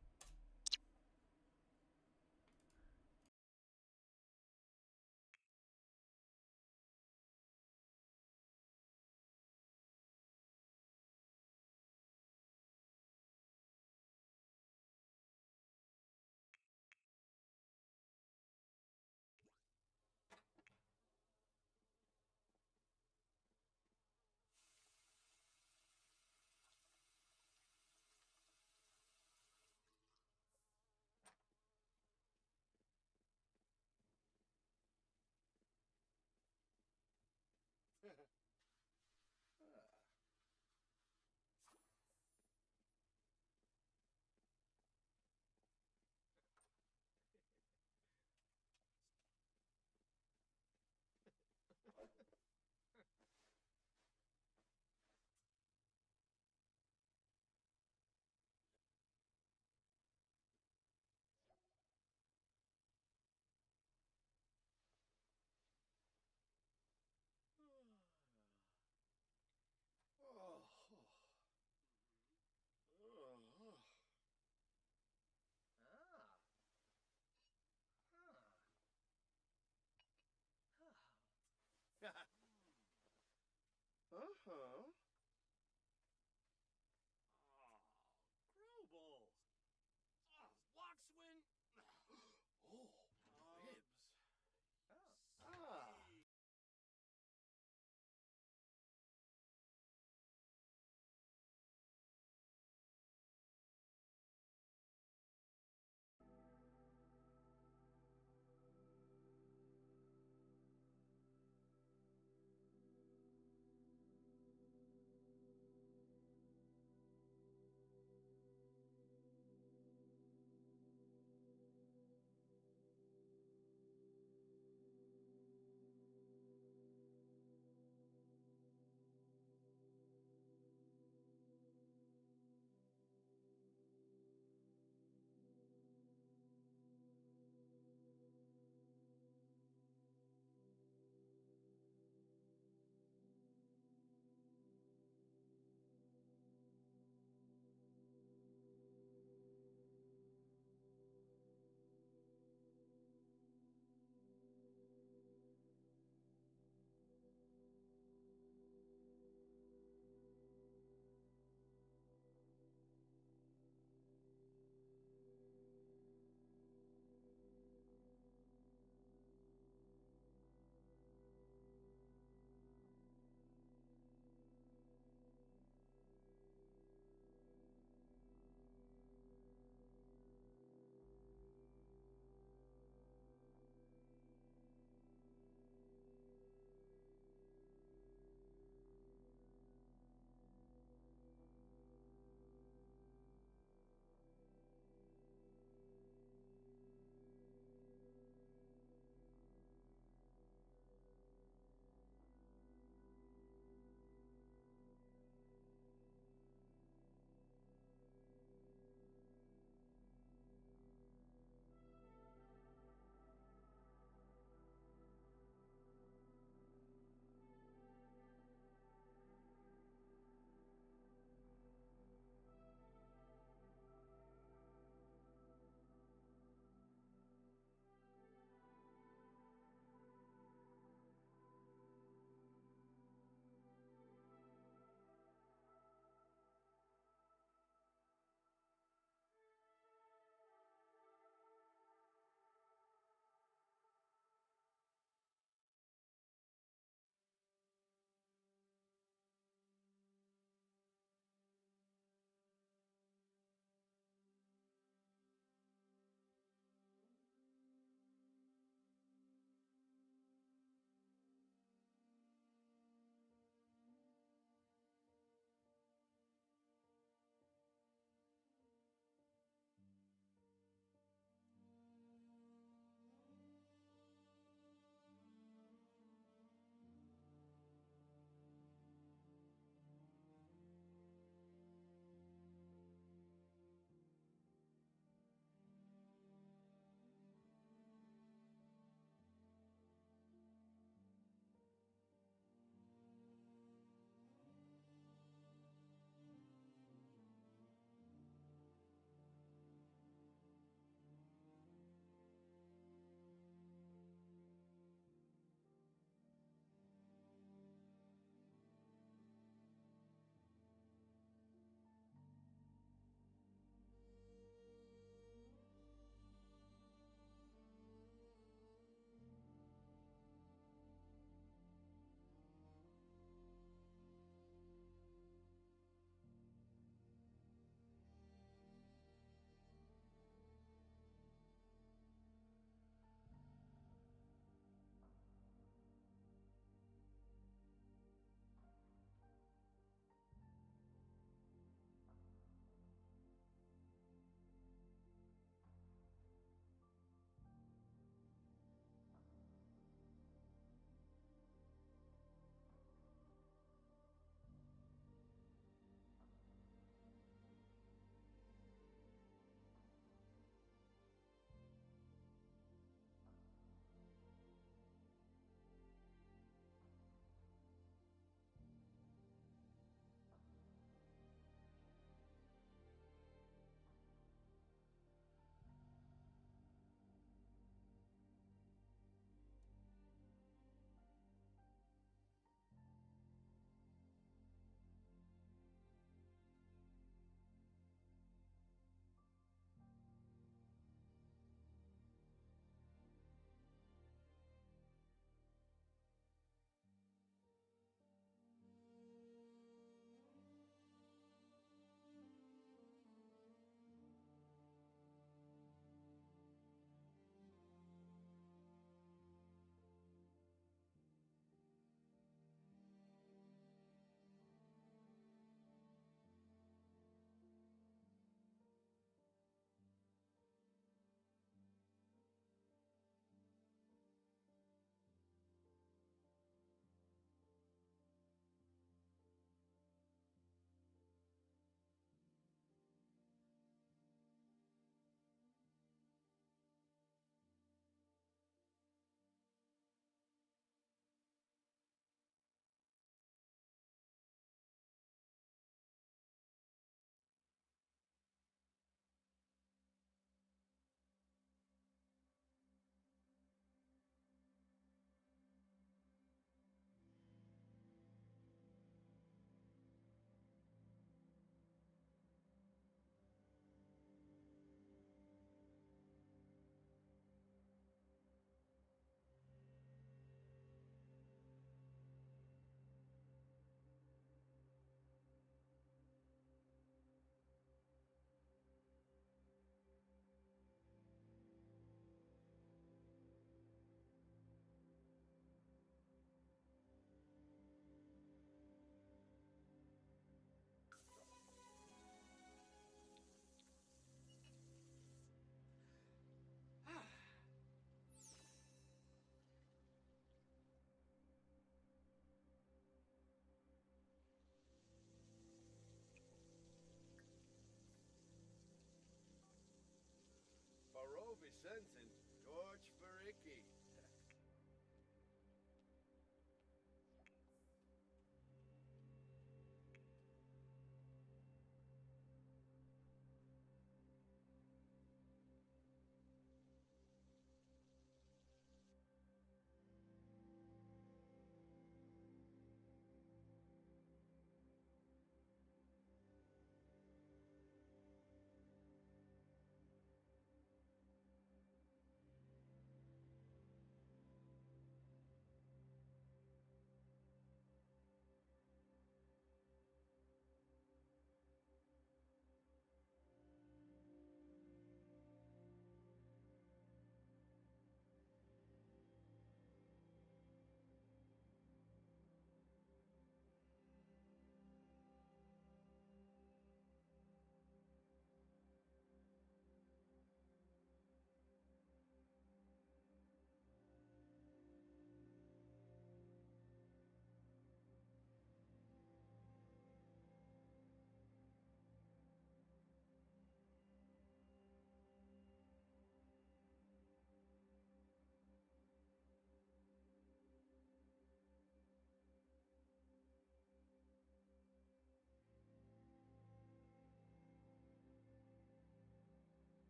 accent and George Baricki.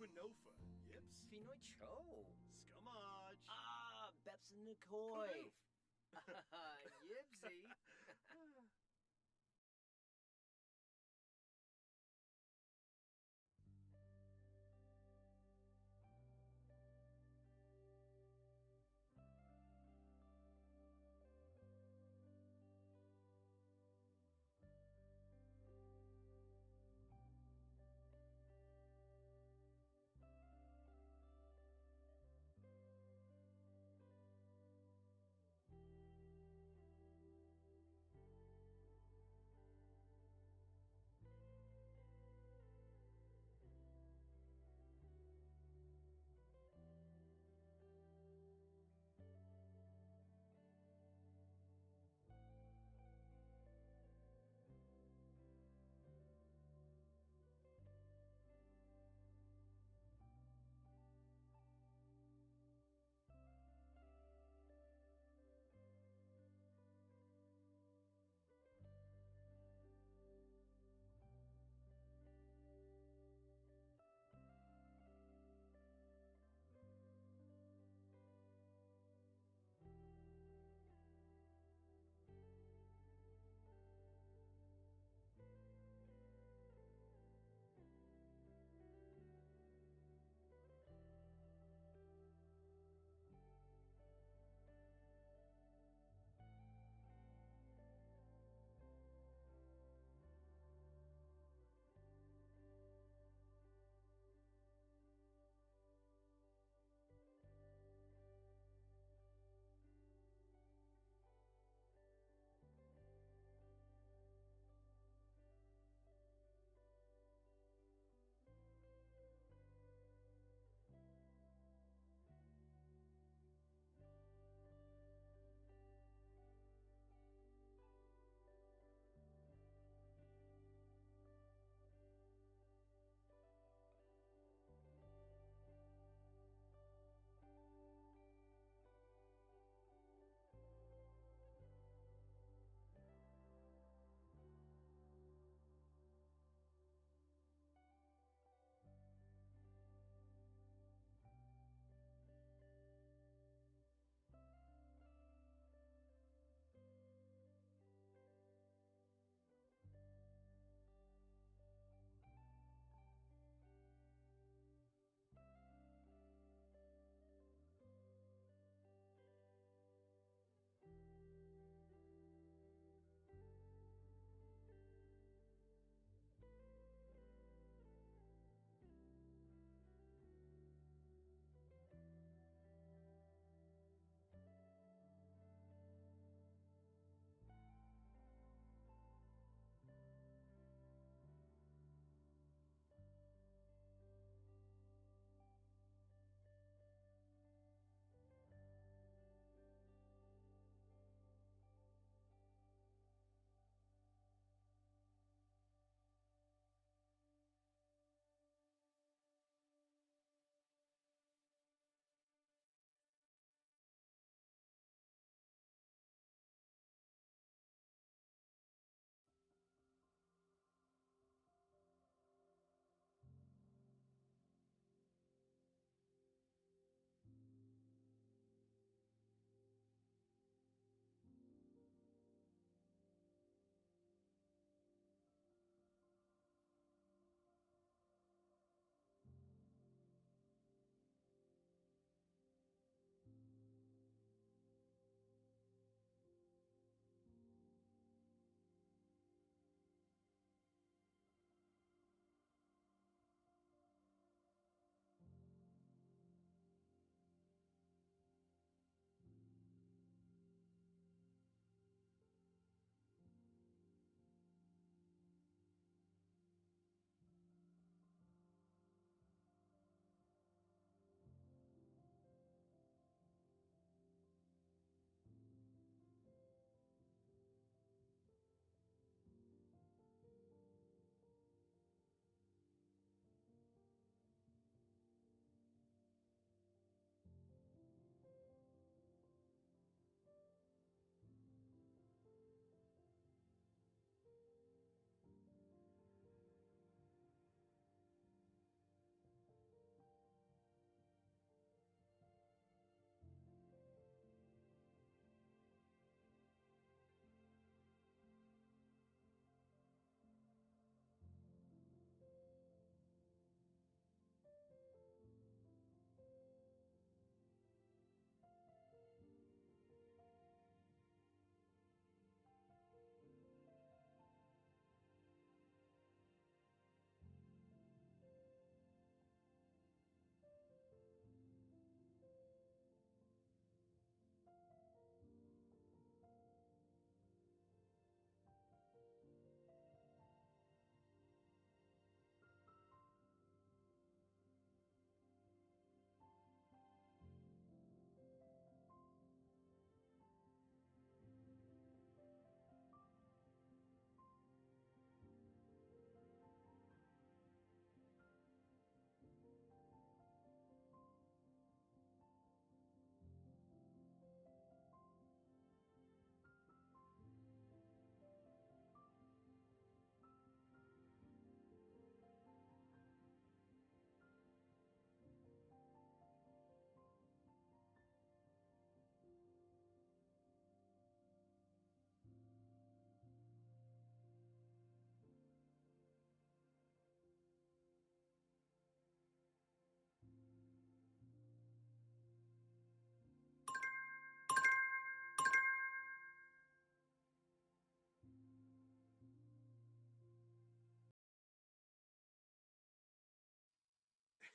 Quinofa, yips? Finoy Cho. Scumage. Beps Nicoy. Yipsy.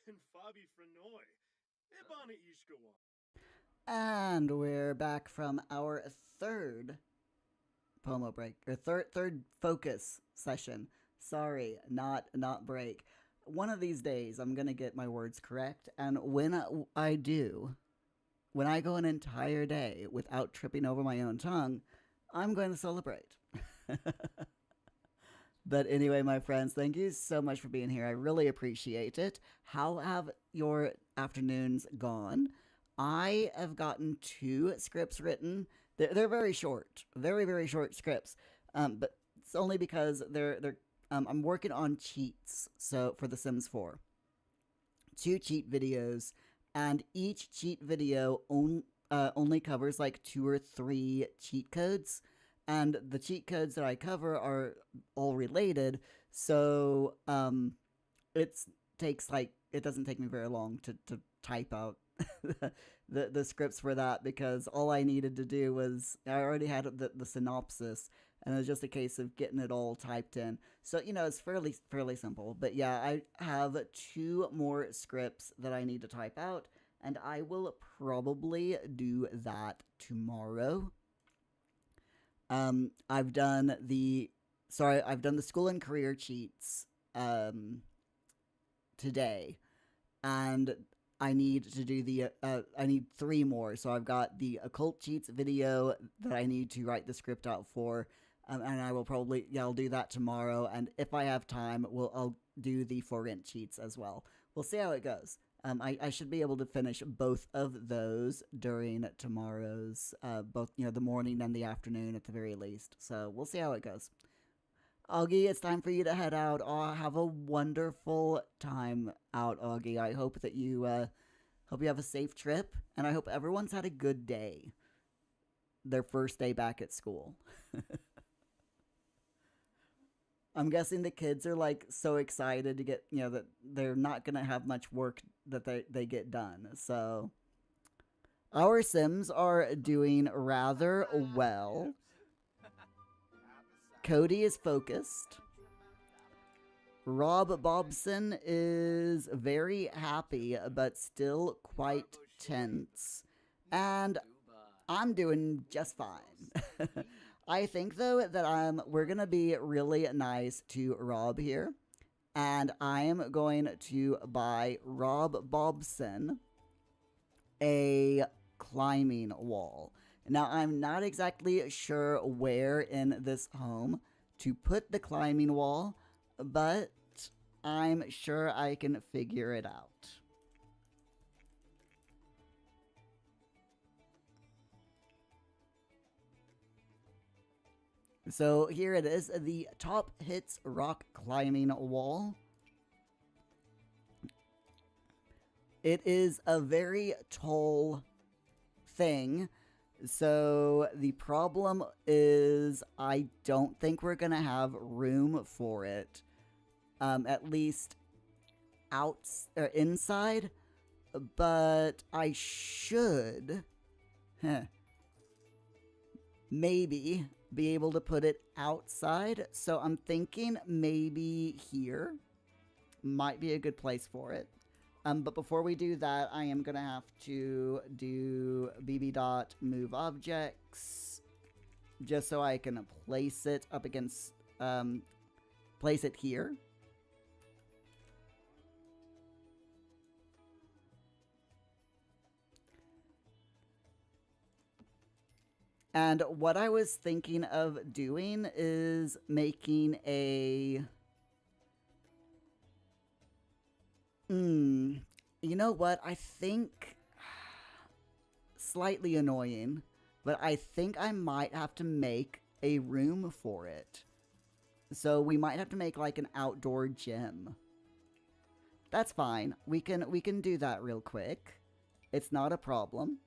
Fabi Frenoy. Ibana Ishkawan. And we're back from our third Pomo break, or third focus session. Sorry, not break. One of these days, I'm gonna get my words correct, and when I do, when I go an entire day without tripping over my own tongue, I'm going to celebrate. But anyway, my friends, thank you so much for being here. I really appreciate it. How have your afternoons gone? I have gotten two scripts written. They're very short, very short scripts. But it's only because I'm working on cheats. So for The Sims 4, two cheat videos, and each cheat video only covers like two or three cheat codes, and the cheat codes that I cover are all related. So it doesn't take me very long to type out the scripts for that, because all I needed to do was I already had the synopsis, and it was just a case of getting it all typed in. So it's fairly simple. But yeah, I have two more scripts that I need to type out, and I will probably do that tomorrow. I've done the school and career cheats today, and I need to do I need three more. So I've got the occult cheats video that I need to write the script out for, and I'll do that tomorrow. And if I have time, I'll do the for rent cheats as well. We'll see how it goes. I should be able to finish both of those during tomorrow's, both the morning and the afternoon at the very least. So we'll see how it goes. Augie, it's time for you to head out. Oh, have a wonderful time out, Augie. I hope that you have a safe trip, and I hope everyone's had a good day. Their first day back at school. I'm guessing the kids are like so excited to get, that they're not going to have much work that they get done. So our Sims are doing rather well. Cody is focused. Rob Bobson is very happy, but still quite tense. And I'm doing just fine. I think, though, that we're going to be really nice to Rob here. And I'm going to buy Rob Bobson a climbing wall. Now, I'm not exactly sure where in this home to put the climbing wall, but I'm sure I can figure it out. So here it is, the Top Hits rock climbing wall. It is a very tall thing. So the problem is I don't think we're going to have room for it. At least inside. But I should maybe be able to put it outside. So I'm thinking maybe here might be a good place for it. But before we do that, I am going to have to do bb.move objects just so I can place it up against, place it here. And what I was thinking of doing is making a... you know what? I think... Slightly annoying, but I think I might have to make a room for it. So we might have to make like an outdoor gym. That's fine. We can do that real quick. It's not a problem.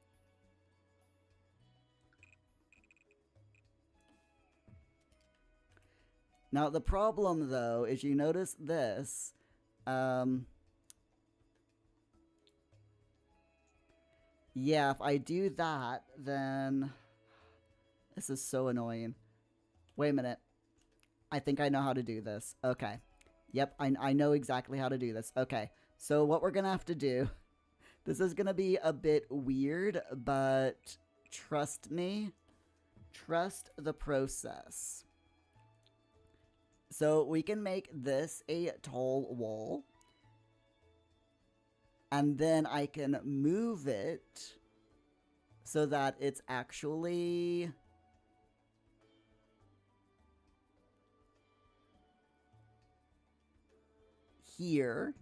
Now, the problem, though, is you notice this. Yeah, if I do that, then... This is so annoying. Wait a minute. I think I know how to do this. Okay. Yep, I know exactly how to do this. Okay. So what we're gonna have to do, this is gonna be a bit weird, but trust me, trust the process. So we can make this a tall wall, and then I can move it so that it's actually here.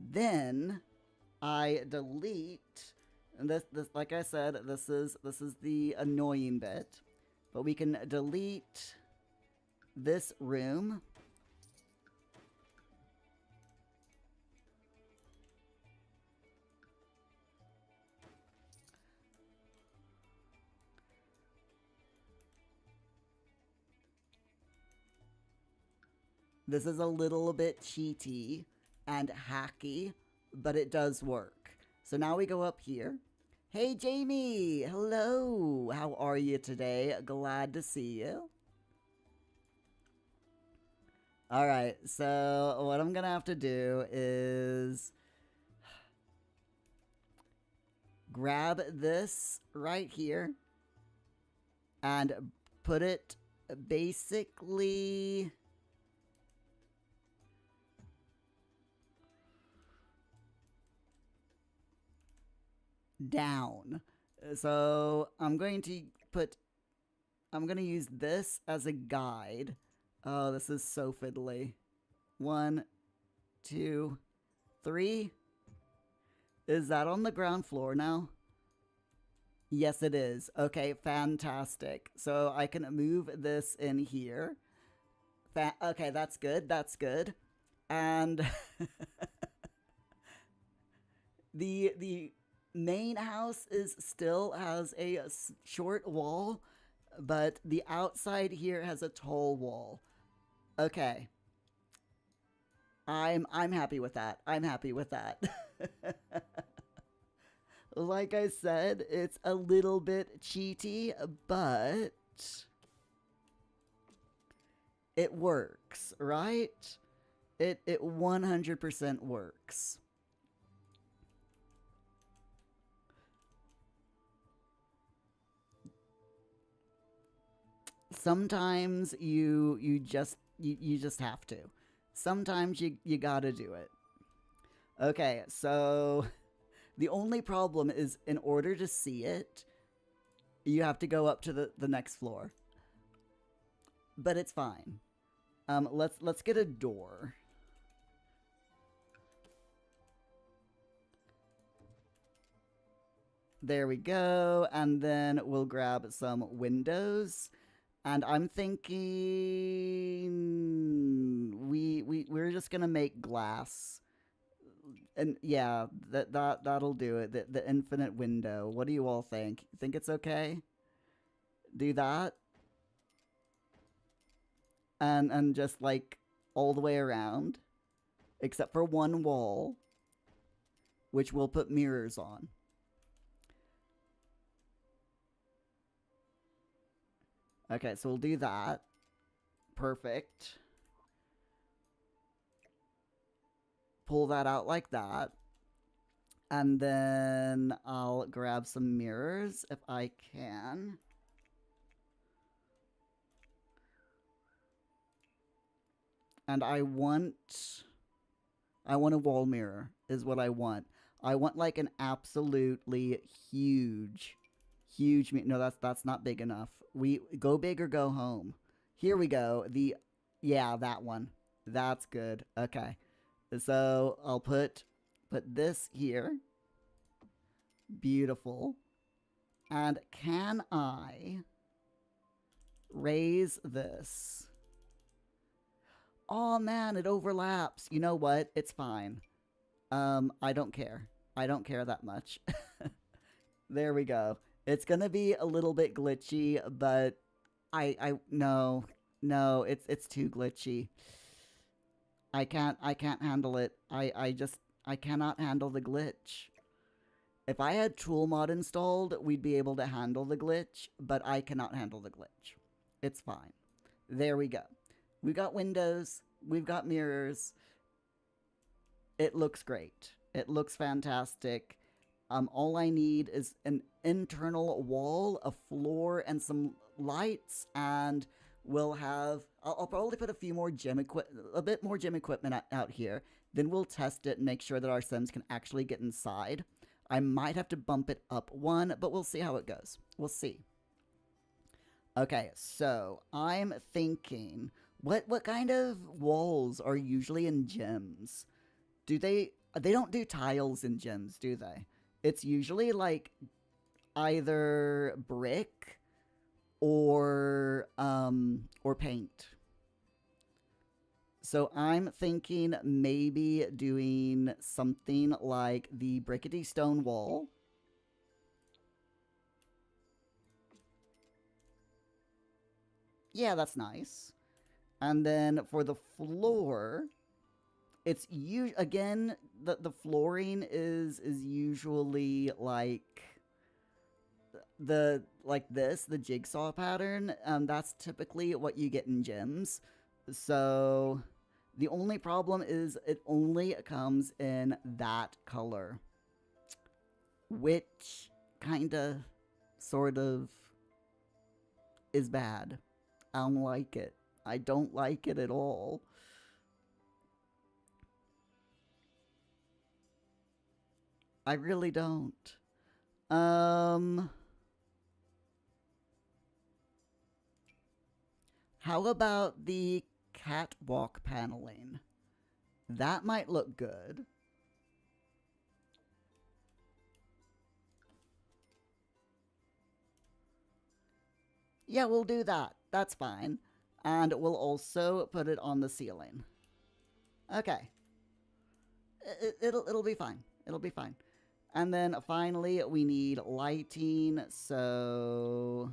Then I delete, and this like I said, this is the annoying bit, but we can delete this room. This is a little bit cheaty and hacky, but it does work. So now we go up here. Hey Jamie, hello. How are you today? Glad to see you. All right, so what I'm gonna have to do is grab this right here and put it basically down. So I'm going to use this as a guide. Oh, this is so fiddly. 1, 2, 3. Is that on the ground floor now? Yes, it is. Okay, fantastic. So I can move this in here. Okay, that's good. That's good. And the main house still has a short wall, but the outside here has a tall wall. Okay. I'm happy with that. I'm happy with that. Like I said, it's a little bit cheaty, but it works, right? It 100% works. Sometimes you just have to. Sometimes you gotta do it. Okay, so the only problem is in order to see it, you have to go up to the next floor. But it's fine. Let's get a door. There we go, and then we'll grab some windows. And I'm thinking we're just gonna make glass. And yeah, that'll do it. The infinite window. What do you all think? Think it's okay? Do that? And just like all the way around, except for one wall, which we'll put mirrors on. Okay, so we'll do that. Perfect. Pull that out like that. And then I'll grab some mirrors if I can. And I want a wall mirror is what I want. I want like an absolutely huge no, that's not big enough. We go big or go home. Here we go. Yeah, that one. That's good. Okay. So I'll put this here. Beautiful. And can I raise this? Oh man, it overlaps. You know what? It's fine. I don't care. I don't care that much. There we go. It's gonna be a little bit glitchy, but no, it's too glitchy. I can't handle it. I cannot handle the glitch. If I had Tool Mod installed, we'd be able to handle the glitch, but I cannot handle the glitch. It's fine. There we go. We've got windows, we've got mirrors. It looks great. It looks fantastic. All I need is an internal wall, a floor, and some lights, and we'll have. I'll probably put a few more a bit more gym equipment out here. Then we'll test it and make sure that our Sims can actually get inside. I might have to bump it up one, but we'll see how it goes. We'll see. Okay, so I'm thinking, what kind of walls are usually in gyms? Do they don't do tiles in gyms, do they? It's usually like either brick or paint. So I'm thinking maybe doing something like the brickety stone wall. Yeah, that's nice. And then for the floor, it's again the flooring is usually like the jigsaw pattern. That's typically what you get in gyms. So the only problem is it only comes in that color, which kind of sort of is bad. I don't like it. I don't like it at all. I really don't. Um, how about the catwalk paneling? That might look good. Yeah, we'll do that. That's fine. And we'll also put it on the ceiling. Okay. It'll be fine. It'll be fine. And then finally, we need lighting. So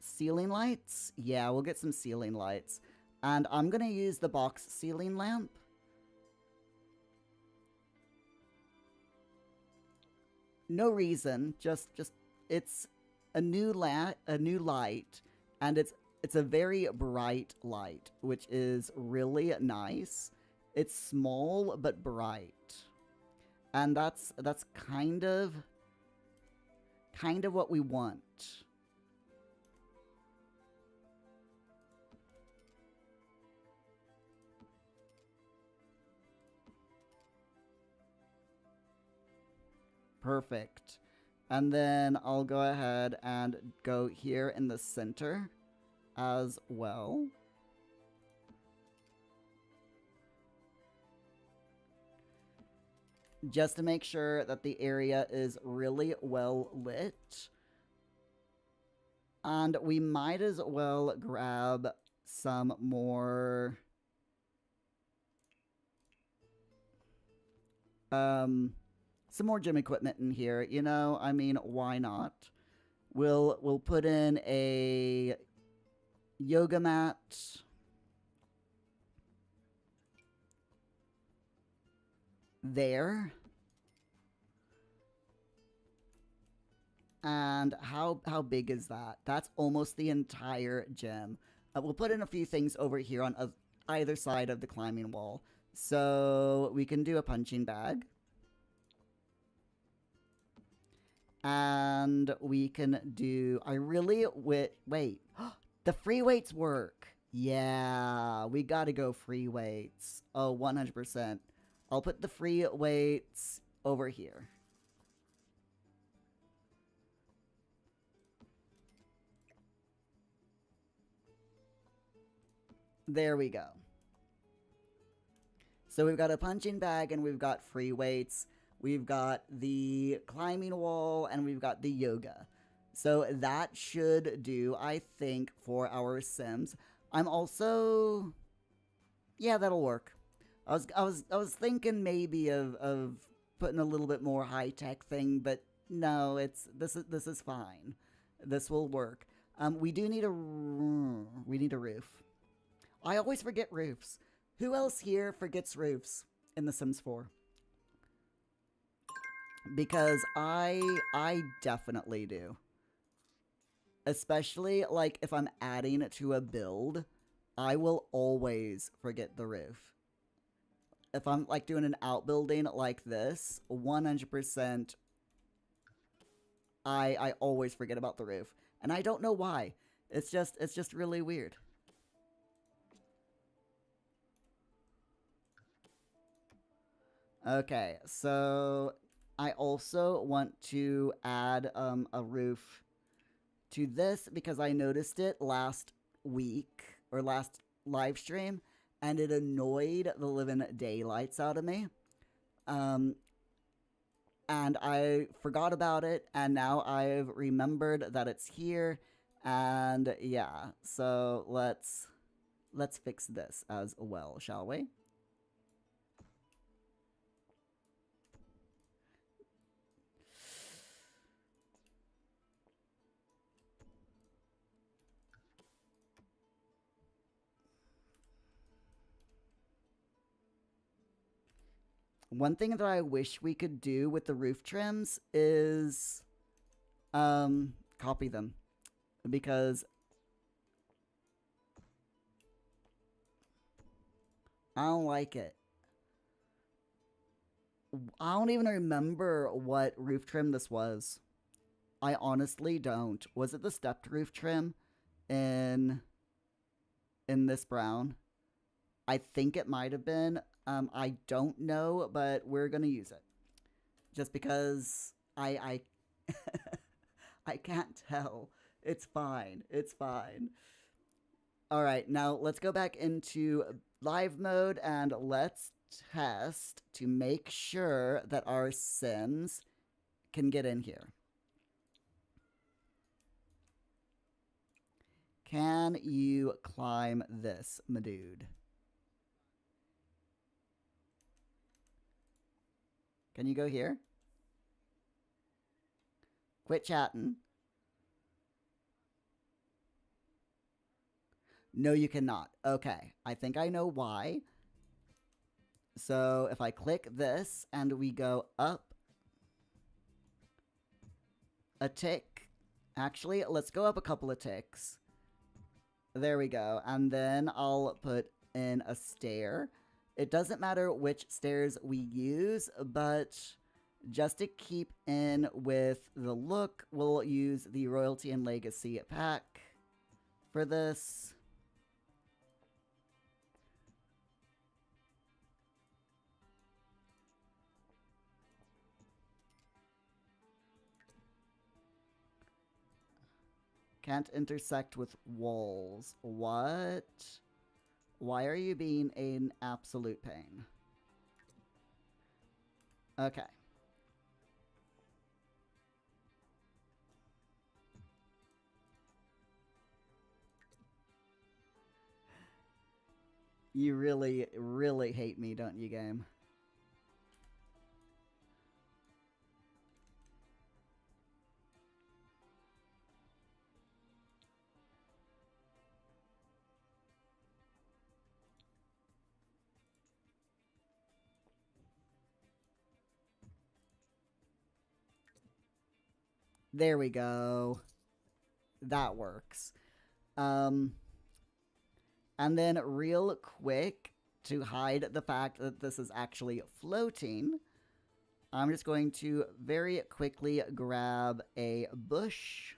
ceiling lights? Yeah, we'll get some ceiling lights. And I'm going to use the box ceiling lamp. No reason, just it's a a new light, and it's a very bright light, which is really nice. It's small but bright. And that's kind of what we want. Perfect. And then I'll go ahead and go here in the center as well. Just to make sure that the area is really well lit. And we might as well grab some more gym equipment in here. You know, I mean, why not? We'll put in a yoga mat. There. And how big is that? That's almost the entire gym. We'll put in a few things over here on either side of the climbing wall. So we can do a punching bag. And we can do... I really... Wait. The free weights work. Yeah, we gotta go free weights. Oh, 100%. I'll put the free weights over here. There we go. So we've got a punching bag and we've got free weights. We've got the climbing wall and we've got the yoga. So that should do, I think, for our Sims. I'm also... Yeah, that'll work. I was thinking maybe of putting a little bit more high-tech thing, but no, this is fine. This will work. We need a roof. I always forget roofs. Who else here forgets roofs in The Sims 4? Because I definitely do. Especially like if I'm adding to a build, I will always forget the roof. if I'm like doing an outbuilding like this, 100% I always forget about the roof. And I don't know why. It's just really weird. Okay, so I also want to add a roof to this because I noticed it last week or last live stream and it annoyed the living daylights out of me. Um, and I forgot about it, and now I've remembered that it's here. And yeah, so let's fix this as well, shall we? One thing that I wish we could do with the roof trims is copy them because I don't like it. I don't even remember what roof trim this was. I honestly don't. Was it the stepped roof trim in this brown? I think it might have been. I don't know, but we're gonna use it just because I I can't tell. It's fine. It's fine. All right, now let's go back into live mode and let's test to make sure that our Sims can get in here. Can you climb this, my dude? Can you go here? Quit chatting. No, you cannot. Okay, I think I know why. So if I click this and we go up a tick, actually, let's go up a couple of ticks. There we go. And then I'll put in a stair. It doesn't matter which stairs we use, but just to keep in with the look, we'll use the Royalty and Legacy pack for this. Can't intersect with walls. What? Why are you being an absolute pain? Okay. You really, really hate me, don't you, game? There we go. That works. Um, and then real quick, to hide the fact that this is actually floating, I'm just going to very quickly grab a bush.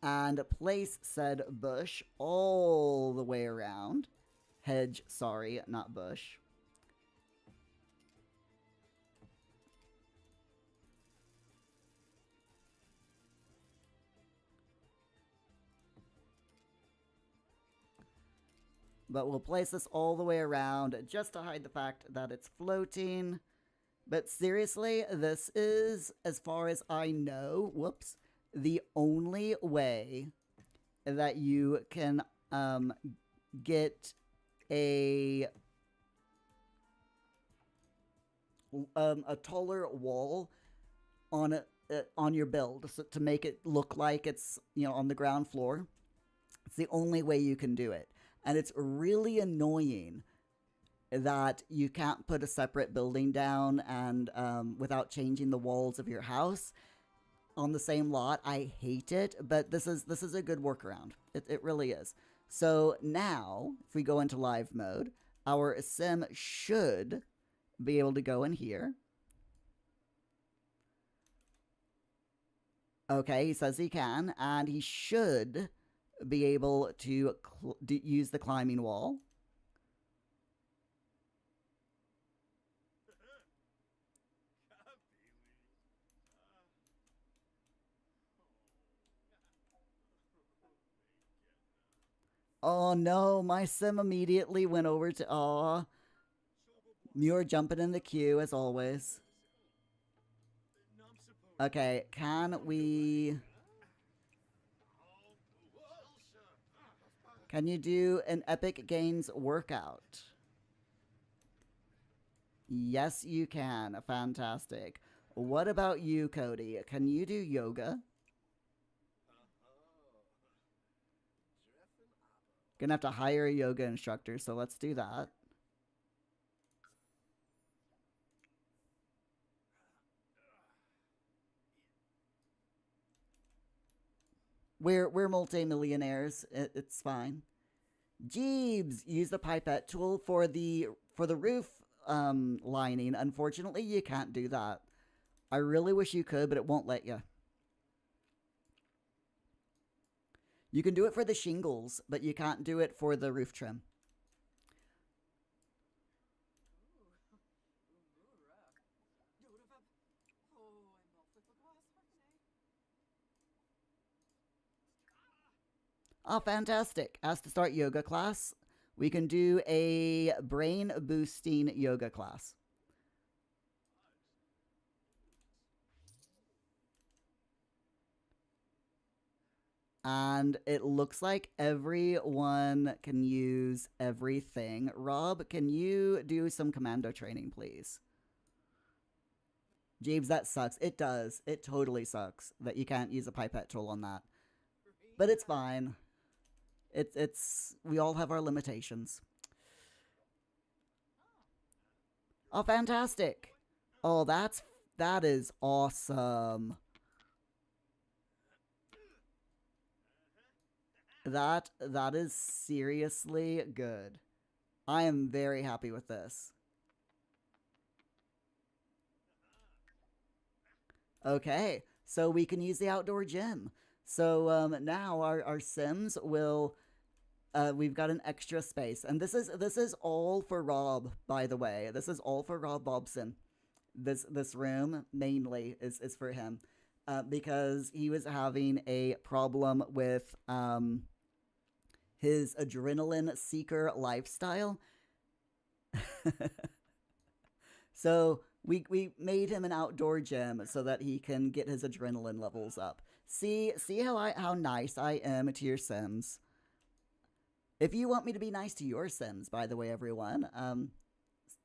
And place said bush all the way around. Hedge, sorry, not bush. But we'll place this all the way around just to hide the fact that it's floating. But seriously, this is, as far as I know, whoops, the only way that you can get a taller wall on your build, so to make it look like it's on the ground floor. It's the only way you can do it. And it's really annoying that you can't put a separate building down and without changing the walls of your house on the same lot. I hate it, but this is a good workaround. It really is. So now, if we go into live mode, our sim should be able to go in here. Okay, he says he can, and he should be able to use the climbing wall. Oh no, my sim immediately went over to. Aw. You're jumping in the queue as always. Okay, can we. Can you do an Epic Games workout? Yes, you can. Fantastic. What about you, Cody? Can you do yoga? Gonna have to hire a yoga instructor, so let's do that. We're multimillionaires. It's fine. Jeebs, use the pipette tool for the roof lining. Unfortunately, you can't do that. I really wish you could, but it won't let you. You can do it for the shingles, but you can't do it for the roof trim. Oh, fantastic. Asked to start yoga class. We can do a brain boosting yoga class. And it looks like everyone can use everything. Rob, can you do some commando training, please? James, that sucks. It does. It totally sucks that you can't use a pipette tool on that. But it's fine. It's we all have our limitations. Oh, fantastic. Oh, that is awesome. That is seriously good. I am very happy with this. Okay, so we can use the outdoor gym. So now our Sims will. We've got an extra space, and this is all for Rob. By the way, this is all for Rob Bobson. This room mainly is for him, because he was having a problem with his adrenaline seeker lifestyle. So we made him an outdoor gym so that he can get his adrenaline levels up. See how nice I am to your Sims. If you want me to be nice to your Sims, by the way, everyone,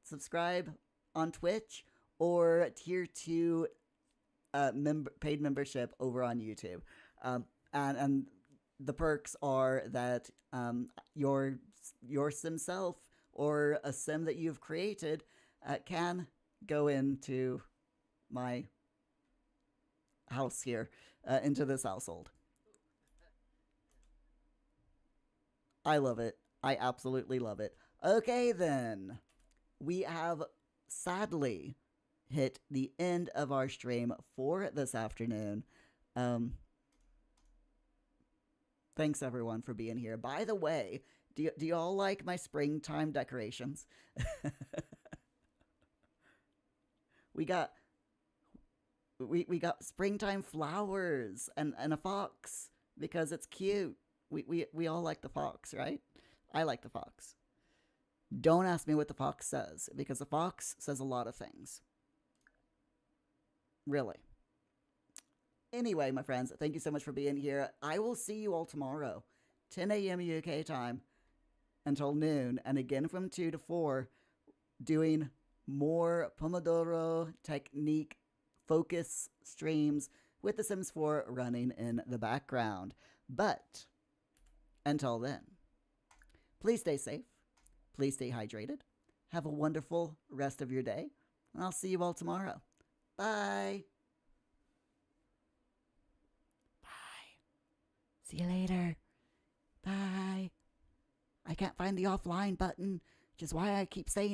subscribe on Twitch or tier 2 paid membership over on YouTube. And the perks are that your sim self or a sim that you've created can go into my house here, into this household. I love it. I absolutely love it. Okay, then. We have sadly hit the end of our stream for this afternoon. Um, Thanks everyone for being here. By the way, do you all like my springtime decorations? we got we got springtime flowers and a fox because it's cute. We all like the fox, right? I like the fox. Don't ask me what the fox says because the fox says a lot of things. Really. Anyway, my friends, thank you so much for being here. I will see you all tomorrow, 10 a.m. UK time until noon, and again from 2 to 4, doing more Pomodoro technique focus streams with The Sims 4 running in the background. But until then, Please stay safe. Please stay hydrated. Have a wonderful rest of your day. And I'll see you all tomorrow. Bye. Bye. See you later. Bye. I can't find the offline button, which is why I keep saying